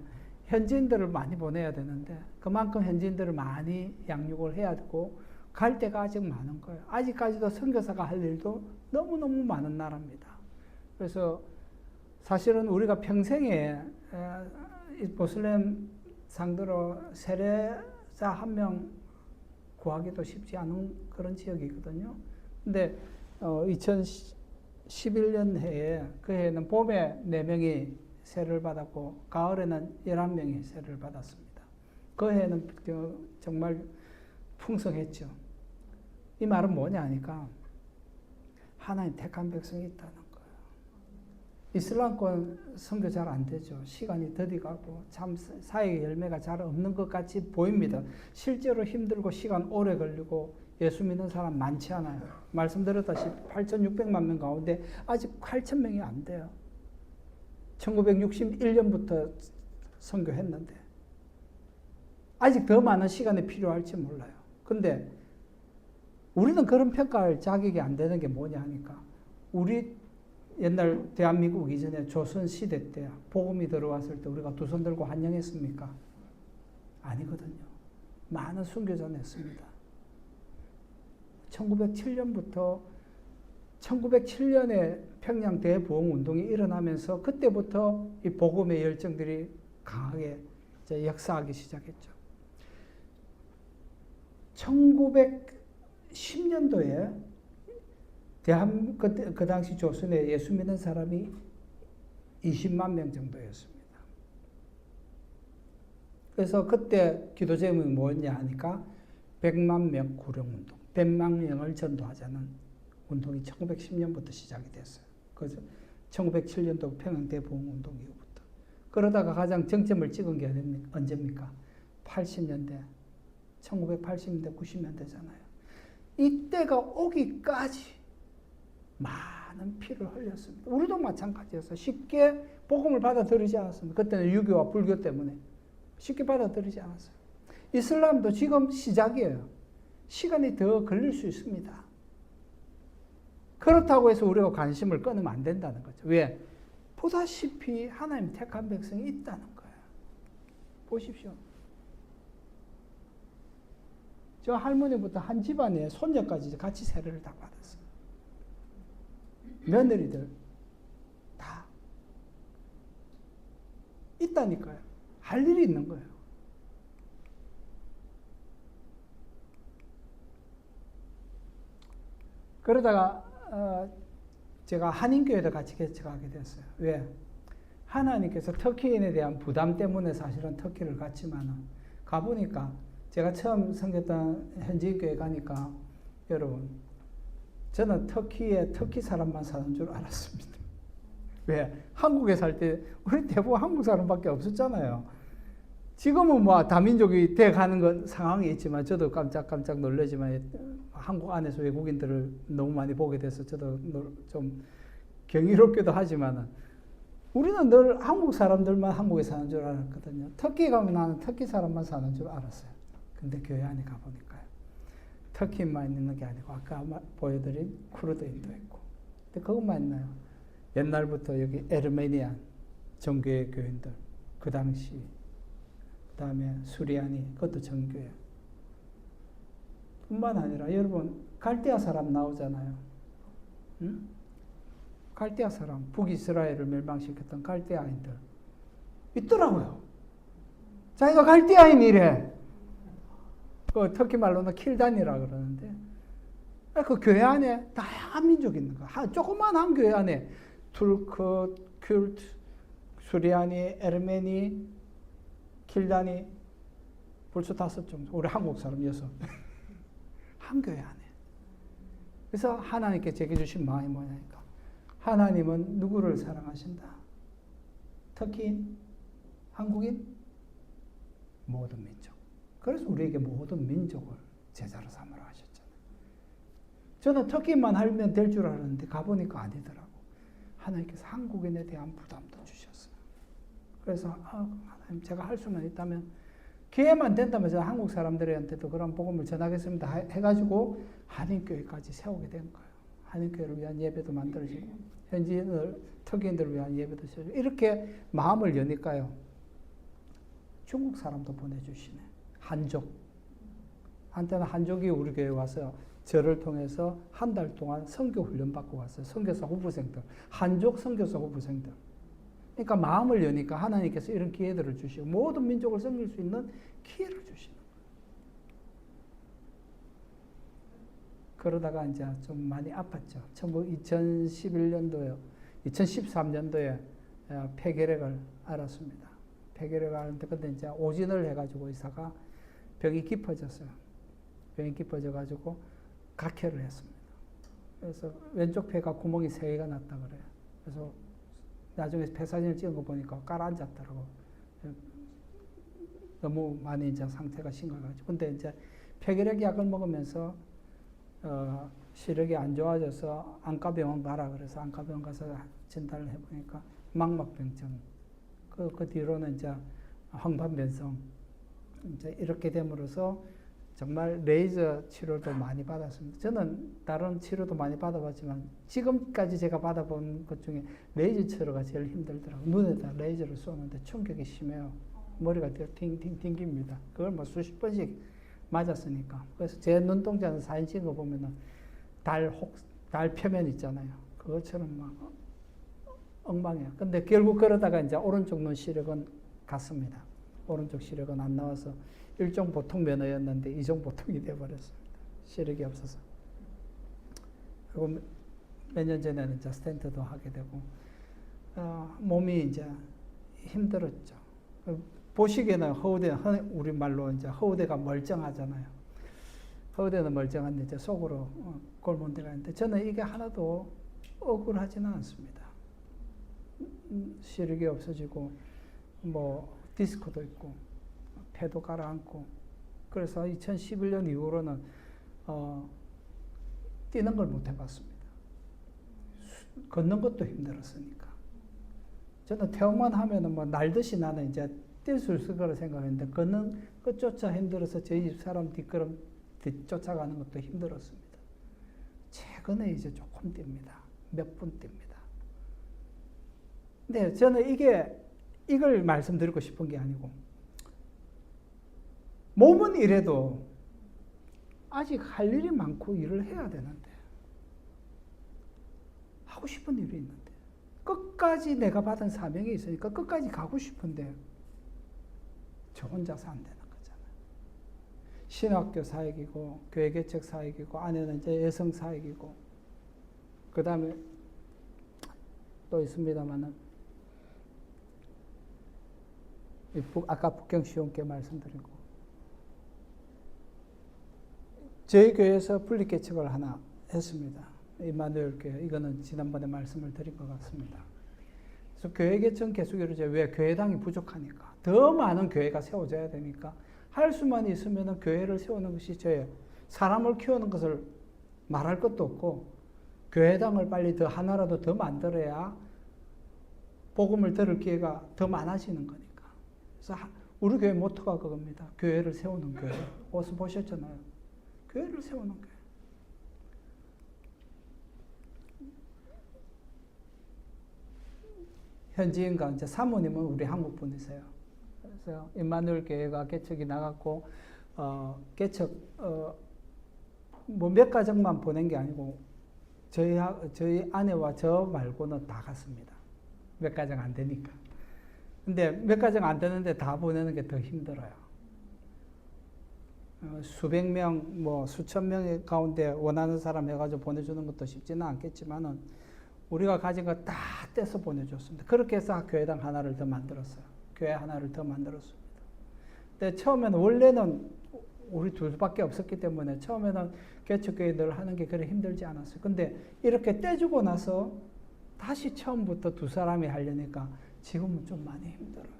현지인들을 많이 보내야 되는데 그만큼 현지인들을 많이 양육을 해야 되고 갈 데가 아직 많은 거예요. 아직까지도 선교사가 할 일도 너무너무 많은 나라입니다. 그래서 사실은 우리가 평생에 모슬렘 상대로 세례자 한 명 구하기도 쉽지 않은 그런 지역이거든요. 근데 2011년 해에 그 해에는 봄에 4명이 세례를 받았고 가을에는 11명이 세례를 받았습니다. 그 해에는 정말 풍성했죠. 이 말은 뭐냐 하니까 하나님 택한 백성이 있다는 거예요. 이슬람권 선교 잘 안 되죠. 시간이 더디 가고 참 사역의 열매가 잘 없는 것 같이 보입니다. 실제로 힘들고 시간 오래 걸리고 예수 믿는 사람 많지 않아요. 말씀드렸다시피 8,600만 명 가운데 아직 8,000명이 안 돼요. 1961년부터 선교했는데 아직 더 많은 시간이 필요할지 몰라요. 근데 우리는 그런 평가할 자격이 안 되는 게 뭐냐 하니까 우리 옛날 대한민국 이전에 조선시대 때 복음이 들어왔을 때 우리가 두 손 들고 환영했습니까? 아니거든요. 많은 순교자 냈습니다. 1907년부터 1907년에 평양 대부흥 운동이 일어나면서 그때부터 이 복음의 열정들이 강하게 이제 역사하기 시작했죠. 1910년도에 그 당시 조선에 예수 믿는 사람이 20만 명 정도였습니다. 그래서 그때 기도 제목이 뭐였냐 하니까 100만 명 구령운동, 100만 명을 전도하자는 운동이 1910년부터 시작이 됐어요. 그래서 1907년도 평양대보훈운동 이후부터. 그러다가 가장 정점을 찍은 게 언제입니까? 80년대, 1980년대, 90년대잖아요. 이때가 오기까지 많은 피를 흘렸습니다. 우리도 마찬가지였어요. 쉽게 복음을 받아들이지 않았습니다. 그때는 유교와 불교 때문에 쉽게 받아들이지 않았어요. 이슬람도 지금 시작이에요. 시간이 더 걸릴 수 있습니다. 그렇다고 해서 우리가 관심을 끊으면 안 된다는 거죠. 왜? 보다시피 하나님 택한 백성이 있다는 거예요. 보십시오. 저 할머니부터 한 집안에 손녀까지 같이 세례를 다 받았어요. 며느리들 다 있다니까요. 할 일이 있는 거예요. 그러다가 제가 한인교회를 같이 개척하게 됐어요. 왜? 하나님께서 터키인에 대한 부담 때문에 사실은 터키를 갔지만 가보니까 제가 처음 섬겼던 현지교회 가니까 여러분 저는 터키에 터키 사람만 사는 줄 알았습니다. 왜? 한국에 살 때 우리 대부분 한국 사람밖에 없었잖아요. 지금은 뭐 다민족이 돼가는 건 상황이 있지만 저도 깜짝 놀라지만 한국 안에서 외국인들을 너무 많이 보게 돼서 저도 좀 경이롭기도 하지만 우리는 늘 한국 사람들만 한국에 사는 줄 알았거든요. 터키에 가면 나는 터키 사람만 사는 줄 알았어요. 근데 교회 안에 가보니까요. 터키만 있는 게 아니고 아까 보여드린 쿠르드인도 있고. 근데 그것만 있나요? 옛날부터 여기 에르메니안 정교회 교인들 그 당시 그 다음에 수리아니 그것도 정교회 뿐만 아니라 여러분 갈대아 사람 나오잖아요. 응? 갈대아 사람 북이스라엘을 멸망시켰던 갈대아인들 있더라고요. 자기가 갈대아인이래. 그 터키 말로는 킬단이라 그러는데 그 교회 안에 다양한 민족이 있는 거야. 조그만한 교회 안에 투르크, 큐르트, 수리아니, 에르메니, 킬단이 벌써 5종. 우리 한국 사람 6. 한 교회 안에. 그래서 하나님께 제게 주신 마음이 뭐냐니까 하나님은 누구를 사랑하신다? 터키인, 한국인, 모든 민족. 그래서 우리에게 모든 민족을 제자로 삼으라 하셨잖아요. 저는 터키만 하면 될 줄 알았는데 가보니까 아니더라고. 하나님께서 한국인에 대한 부담도 주셨어요. 그래서 하나님 제가 할 수만 있다면 기회만 된다면 제가 한국 사람들한테도 그런 복음을 전하겠습니다 해가지고 한인교회까지 세우게 된 거예요. 한인교회를 위한 예배도 만들어지고 현지인을 터키인들을 위한 예배도 세우고 이렇게 마음을 여니까요. 중국 사람도 보내주시네. 한족. 한때는 한족이 우리 교회에 와서 저를 통해서 한 달 동안 선교 훈련 받고 왔어요. 선교사 후보생들. 한족 선교사 후보생들. 그러니까 마음을 여니까 하나님께서 이런 기회들을 주시고 모든 민족을 섬길 수 있는 기회를 주시는 거예요. 그러다가 이제 좀 많이 아팠죠. 2011년도에, 2013년도에 폐결핵을 앓았습니다. 폐결핵을 앓았는데 그때 이제 오진을 해가지고 의사가 병이 깊어졌어요. 병이 깊어져가지고 각혈을 했습니다. 그래서 왼쪽 폐가 구멍이 3개가 났다 그래요. 그래서 나중에 폐 사진을 찍은 거 보니까 깔아앉았더라고. 너무 많이 이제 상태가 심각하죠. 근데 이제 폐결핵 약을 먹으면서 시력이 안 좋아져서 안과병원 가라 그래서 안과병원 가서 진단을 해보니까 망막병증. 그 뒤로는 이제 황반변성. 이제 이렇게 됨으로써 정말 레이저 치료도 많이 받았습니다. 저는 다른 치료도 많이 받아봤지만 지금까지 제가 받아본 것 중에 레이저 치료가 제일 힘들더라고요. 눈에다 레이저를 쏘는데 충격이 심해요. 머리가 팅팅 튕깁니다. 그걸 뭐 수십 번씩 맞았으니까. 그래서 제 눈동자는 사진 찍은 거 보면은 달 표면 있잖아요. 그것처럼 막 엉망이에요. 근데 결국 그러다가 이제 오른쪽 눈 시력은 갔습니다. 오른쪽 시력은 안 나와서 일종 보통 면허였는데 이종 보통이 돼버렸습니다. 시력이 없어서. 그리고 몇 년 전에는 이제 스탠트도 하게 되고, 몸이 이제 힘들었죠. 보시기에는 허우대, 우리말로 이제 허우대가 멀쩡하잖아요. 허대는 멀쩡한데 이제 속으로 골문 데가 있는데 저는 이게 하나도 억울하지는 않습니다. 시력이 없어지고 뭐 디스크도 있고 폐도 가라앉고 그래서 2011년 이후로는 뛰는 걸 못 해봤습니다. 걷는 것도 힘들었으니까. 저는 퇴원만 하면은 뭐 날듯이 나는 이제 뛸 수 있을 거라 생각했는데 걷는 것조차 힘들어서 저희 집 사람 뒤쫓아가는 것도 힘들었습니다. 최근에 이제 조금 뜁니다. 몇 분 뜁니다. 근데 저는 이걸 말씀드리고 싶은 게 아니고 몸은 이래도 아직 할 일이 많고 일을 해야 되는데 하고 싶은 일이 있는데 끝까지 내가 받은 사명이 있으니까 끝까지 가고 싶은데 저 혼자서 안 되는 거잖아요. 신학교 사역이고 교회 개척 사역이고 아내는 이제 여성 사역이고 그 다음에 또 있습니다만은 아까 북경시온께 말씀드리고 저희 교회에서 분리개척을 하나 했습니다. 임마누엘 교회 이거는 지난번에 말씀을 드린 것 같습니다. 그래서 교회 개척 계속 이루어져 왜 교회당이 부족하니까 더 많은 교회가 세워져야 되니까 할 수만 있으면 교회를 세우는 것이 저의 사람을 키우는 것을 말할 것도 없고 교회당을 빨리 더 하나라도 더 만들어야 복음을 들을 기회가 더 많아지는 거니까. 그래서 우리 교회 모토가 그겁니다. 교회를 세우는 교회. 어디서 보셨잖아요. 교회를 세우는 교회. 현지인과 이제 사모님은 우리 한국 분이세요. 그래서 임마누엘 교회가 개척이 나갔고 개척 뭐 몇 가정만 보낸 게 아니고 저희 아내와 저 말고는 다 갔습니다. 몇 가정 안 되니까. 근데 몇 가정 안 되는데 다 보내는 게 더 힘들어요. 수백 명, 뭐 수천 명 가운데 원하는 사람 해가지고 보내주는 것도 쉽지는 않겠지만은 우리가 가진 거 다 떼서 보내줬습니다. 그렇게 해서 교회당 하나를 더 만들었어요. 교회 하나를 더 만들었습니다. 근데 처음에는 원래는 우리 둘밖에 없었기 때문에 처음에는 개척교회 늘 하는 게 그래 힘들지 않았어요. 근데 이렇게 떼주고 나서 다시 처음부터 두 사람이 하려니까 지금은 좀 많이 힘들어요.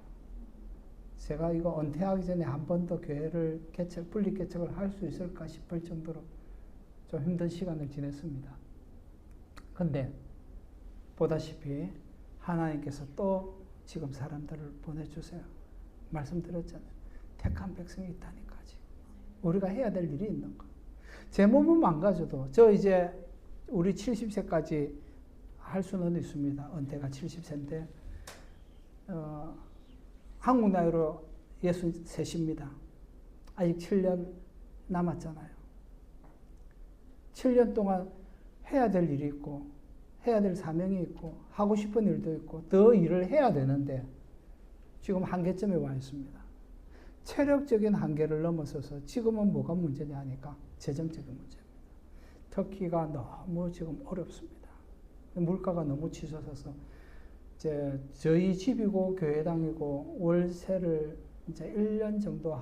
제가 이거 은퇴하기 전에 한 번 더 교회를 분리 개척을 할 수 있을까 싶을 정도로 좀 힘든 시간을 지냈습니다. 근데 보다시피 하나님께서 또 지금 사람들을 보내주세요. 말씀드렸잖아요. 택한 백성이 있다니까 지금. 우리가 해야 될 일이 있는 거. 제 몸은 망가져도 저 이제 우리 70세까지 할 수는 있습니다. 은퇴가 70세인데 한국 나이로 63입니다. 아직 7년 남았잖아요. 7년 동안 해야 될 일이 있고 해야 될 사명이 있고 하고 싶은 일도 있고 더 일을 해야 되는데 지금 한계점에 와 있습니다. 체력적인 한계를 넘어서서 지금은 뭐가 문제냐 하니까 재정적인 문제입니다. 터키가 너무 지금 어렵습니다. 물가가 너무 치솟아서 이제 저희 집이고 교회당이고 월세를 이제 1년 정도,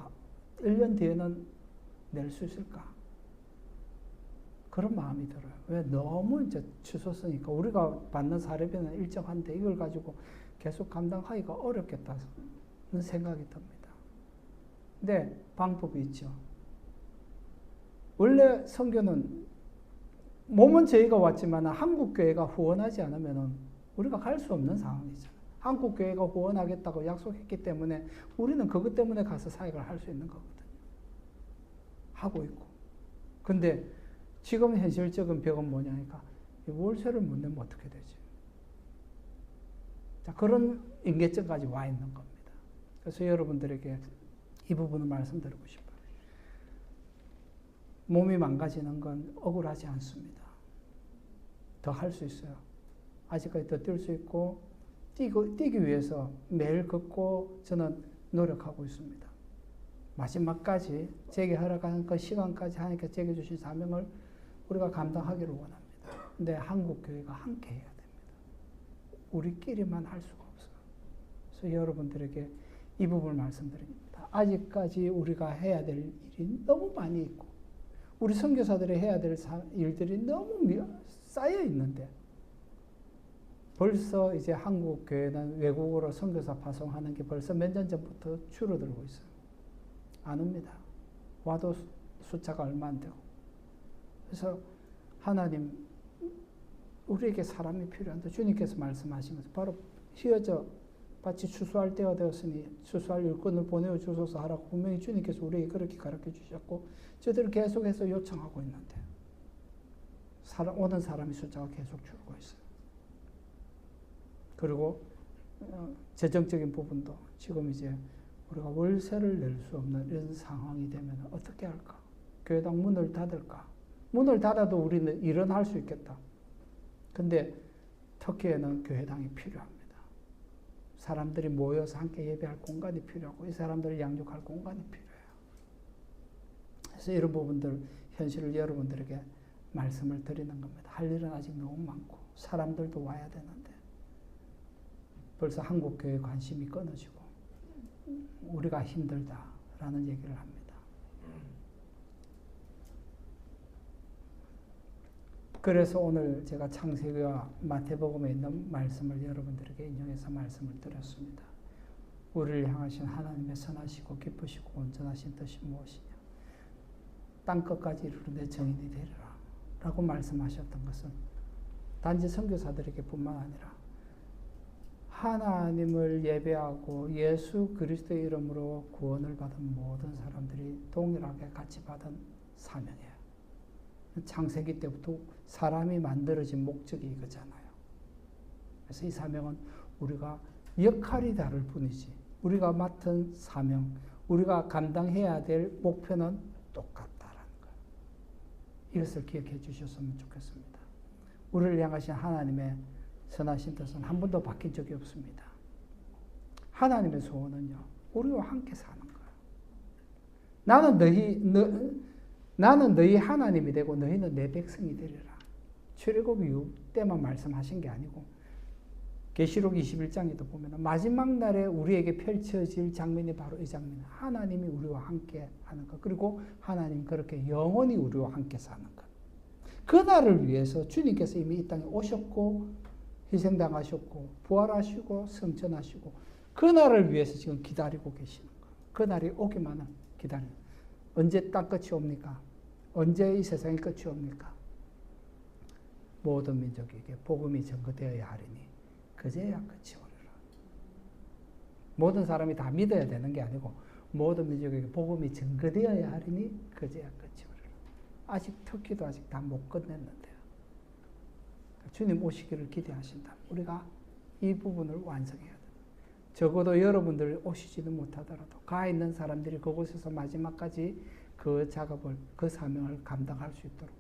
1년 뒤에는 낼 수 있을까? 그런 마음이 들어요. 왜? 너무 이제 치솟으니까 우리가 받는 사례비는 일정한데 이걸 가지고 계속 감당하기가 어렵겠다는 생각이 듭니다. 근데 방법이 있죠. 원래 선교는 몸은 저희가 왔지만 한국 교회가 후원하지 않으면 우리가 갈 수 없는 상황이죠. 한국 교회가 후원하겠다고 약속했기 때문에 우리는 그것 때문에 가서 사역을 할 수 있는 거거든요. 하고 있고. 근데 지금 현실적인 벽은 뭐냐니까 월세를 못 내면 어떻게 되지? 자, 그런 임계점까지 와 있는 겁니다. 그래서 여러분들에게 이 부분을 말씀드리고 싶어요. 몸이 망가지는 건 억울하지 않습니다. 더 할 수 있어요. 아직까지 더 뛸 수 있고 뛰기 위해서 매일 걷고 저는 노력하고 있습니다. 마지막까지 제게 허락하는 그 시간까지 하나님께 제게 주신 사명을 우리가 감당하기를 원합니다. 근데 한국 교회가 함께 해야 됩니다. 우리끼리만 할 수가 없어요. 그래서 여러분들에게 이 부분을 말씀드립니다. 아직까지 우리가 해야 될 일이 너무 많이 있고 우리 선교사들이 해야 될 일들이 너무 쌓여 있는데 벌써 이제 한국 교회는 외국으로 선교사 파송하는 게 벌써 몇 년 전부터 줄어들고 있어요. 안 옵니다. 와도 숫자가 얼마 안 되고. 그래서 하나님, 우리에게 사람이 필요한데 주님께서 말씀하신 것은 바로 휘어져 마치 추수할 때가 되었으니 추수할 일꾼을 보내어 주소서 하라고 분명히 주님께서 우리에게 그렇게 가르쳐 주셨고 저들은 계속해서 요청하고 있는데 오는 사람의 숫자가 계속 줄고 있어요. 그리고 재정적인 부분도 지금 이제 우리가 월세를 낼 수 없는 이런 상황이 되면 어떻게 할까? 교회당 문을 닫을까? 문을 닫아도 우리는 일은 할 수 있겠다. 근데 터키에는 교회당이 필요합니다. 사람들이 모여서 함께 예배할 공간이 필요하고 이 사람들을 양육할 공간이 필요해요. 그래서 이런 부분들 현실을 여러분들에게 말씀을 드리는 겁니다. 할 일은 아직 너무 많고 사람들도 와야 되는데 벌써 한국 교회 관심이 끊어지고 우리가 힘들다라는 얘기를 합니다. 그래서 오늘 제가 창세기와 마태복음에 있는 말씀을 여러분들에게 인용해서 말씀을 드렸습니다. 우리를 향하신 하나님의 선하시고 기쁘시고 온전하신 뜻이 무엇이냐? 땅 끝까지 이르러 내 증인이 되리라 라고 말씀하셨던 것은 단지 선교사들에게 뿐만 아니라 하나님을 예배하고 예수 그리스도의 이름으로 구원을 받은 모든 사람들이 동일하게 같이 받은 사명이에요. 창세기 때부터 사람이 만들어진 목적이 이거잖아요. 그래서 이 사명은 우리가 역할이 다를 뿐이지 우리가 맡은 사명, 우리가 감당해야 될 목표는 똑같다라는 거예요. 이것을 기억해 주셨으면 좋겠습니다. 우리를 향하신 하나님의 선하신 뜻은 한 번도 바뀐 적이 없습니다. 하나님의 소원은요, 우리와 함께 사는 거예요. 나는 너희 하나님이 되고 너희는 내 백성이 되리라. 출애굽 이후 때만 말씀하신 게 아니고 계시록 21장에도 보면 마지막 날에 우리에게 펼쳐질 장면이 바로 이 장면. 하나님이 우리와 함께 하는 것. 그리고 하나님 그렇게 영원히 우리와 함께 사는 것. 그 날을 위해서 주님께서 이미 이 땅에 오셨고 희생당하셨고 부활하시고 승천하시고 그 날을 위해서 지금 기다리고 계시는 거예요. 그 날이 오기만은 기다리는 거예요. 언제 땅 끝이 옵니까? 언제 이 세상의 끝이 옵니까? 모든 민족에게 복음이 전거되어야 하리니 그제야 끝이 오리라. 모든 사람이 다 믿어야 되는 게 아니고 모든 민족에게 복음이 전거되어야 하리니 그제야 끝이 오리라. 아직 터키도 아직 다 못 끝냈는데요. 주님 오시기를 기대하신다. 우리가 이 부분을 완성해야 돼요. 적어도 여러분들 오시지는 못하더라도 가 있는 사람들이 그곳에서 마지막까지 그 작업을, 그 사명을 감당할 수 있도록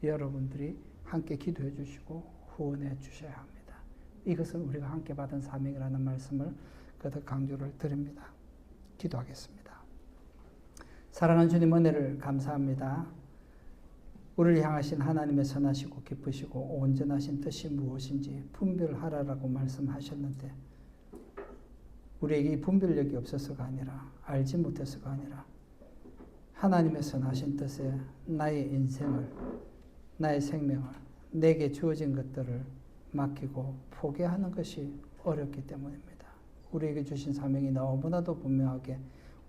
여러분들이 함께 기도해 주시고 후원해 주셔야 합니다. 이것은 우리가 함께 받은 사명이라는 말씀을 거듭 강조를 드립니다. 기도하겠습니다. 사랑하는 주님 은혜를 감사합니다. 우리를 향하신 하나님의 선하시고 기쁘시고 온전하신 뜻이 무엇인지 분별하라라고 말씀하셨는데 우리에게 이 분별력이 없어서가 아니라 알지 못해서가 아니라 하나님의 선하신 뜻에 나의 인생을 나의 생명을 내게 주어진 것들을 맡기고 포기하는 것이 어렵기 때문입니다. 우리에게 주신 사명이 너무나도 분명하게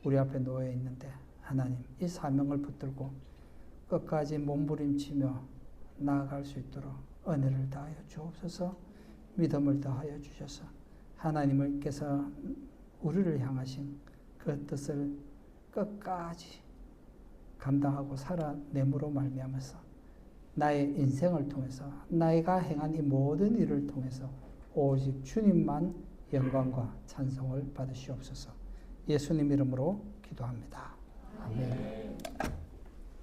우리 앞에 놓여 있는데 하나님 이 사명을 붙들고 끝까지 몸부림치며 나아갈 수 있도록 은혜를 다하여 주옵소서. 믿음을 다하여 주셔서 하나님께서 우리를 향하신 그 뜻을 끝까지 감당하고 살아냄으로 말미암아서 나의 인생을 통해서 내가 행한 이 모든 일을 통해서 오직 주님만 영광과 찬송을 받으시옵소서. 예수님 이름으로 기도합니다. 아멘.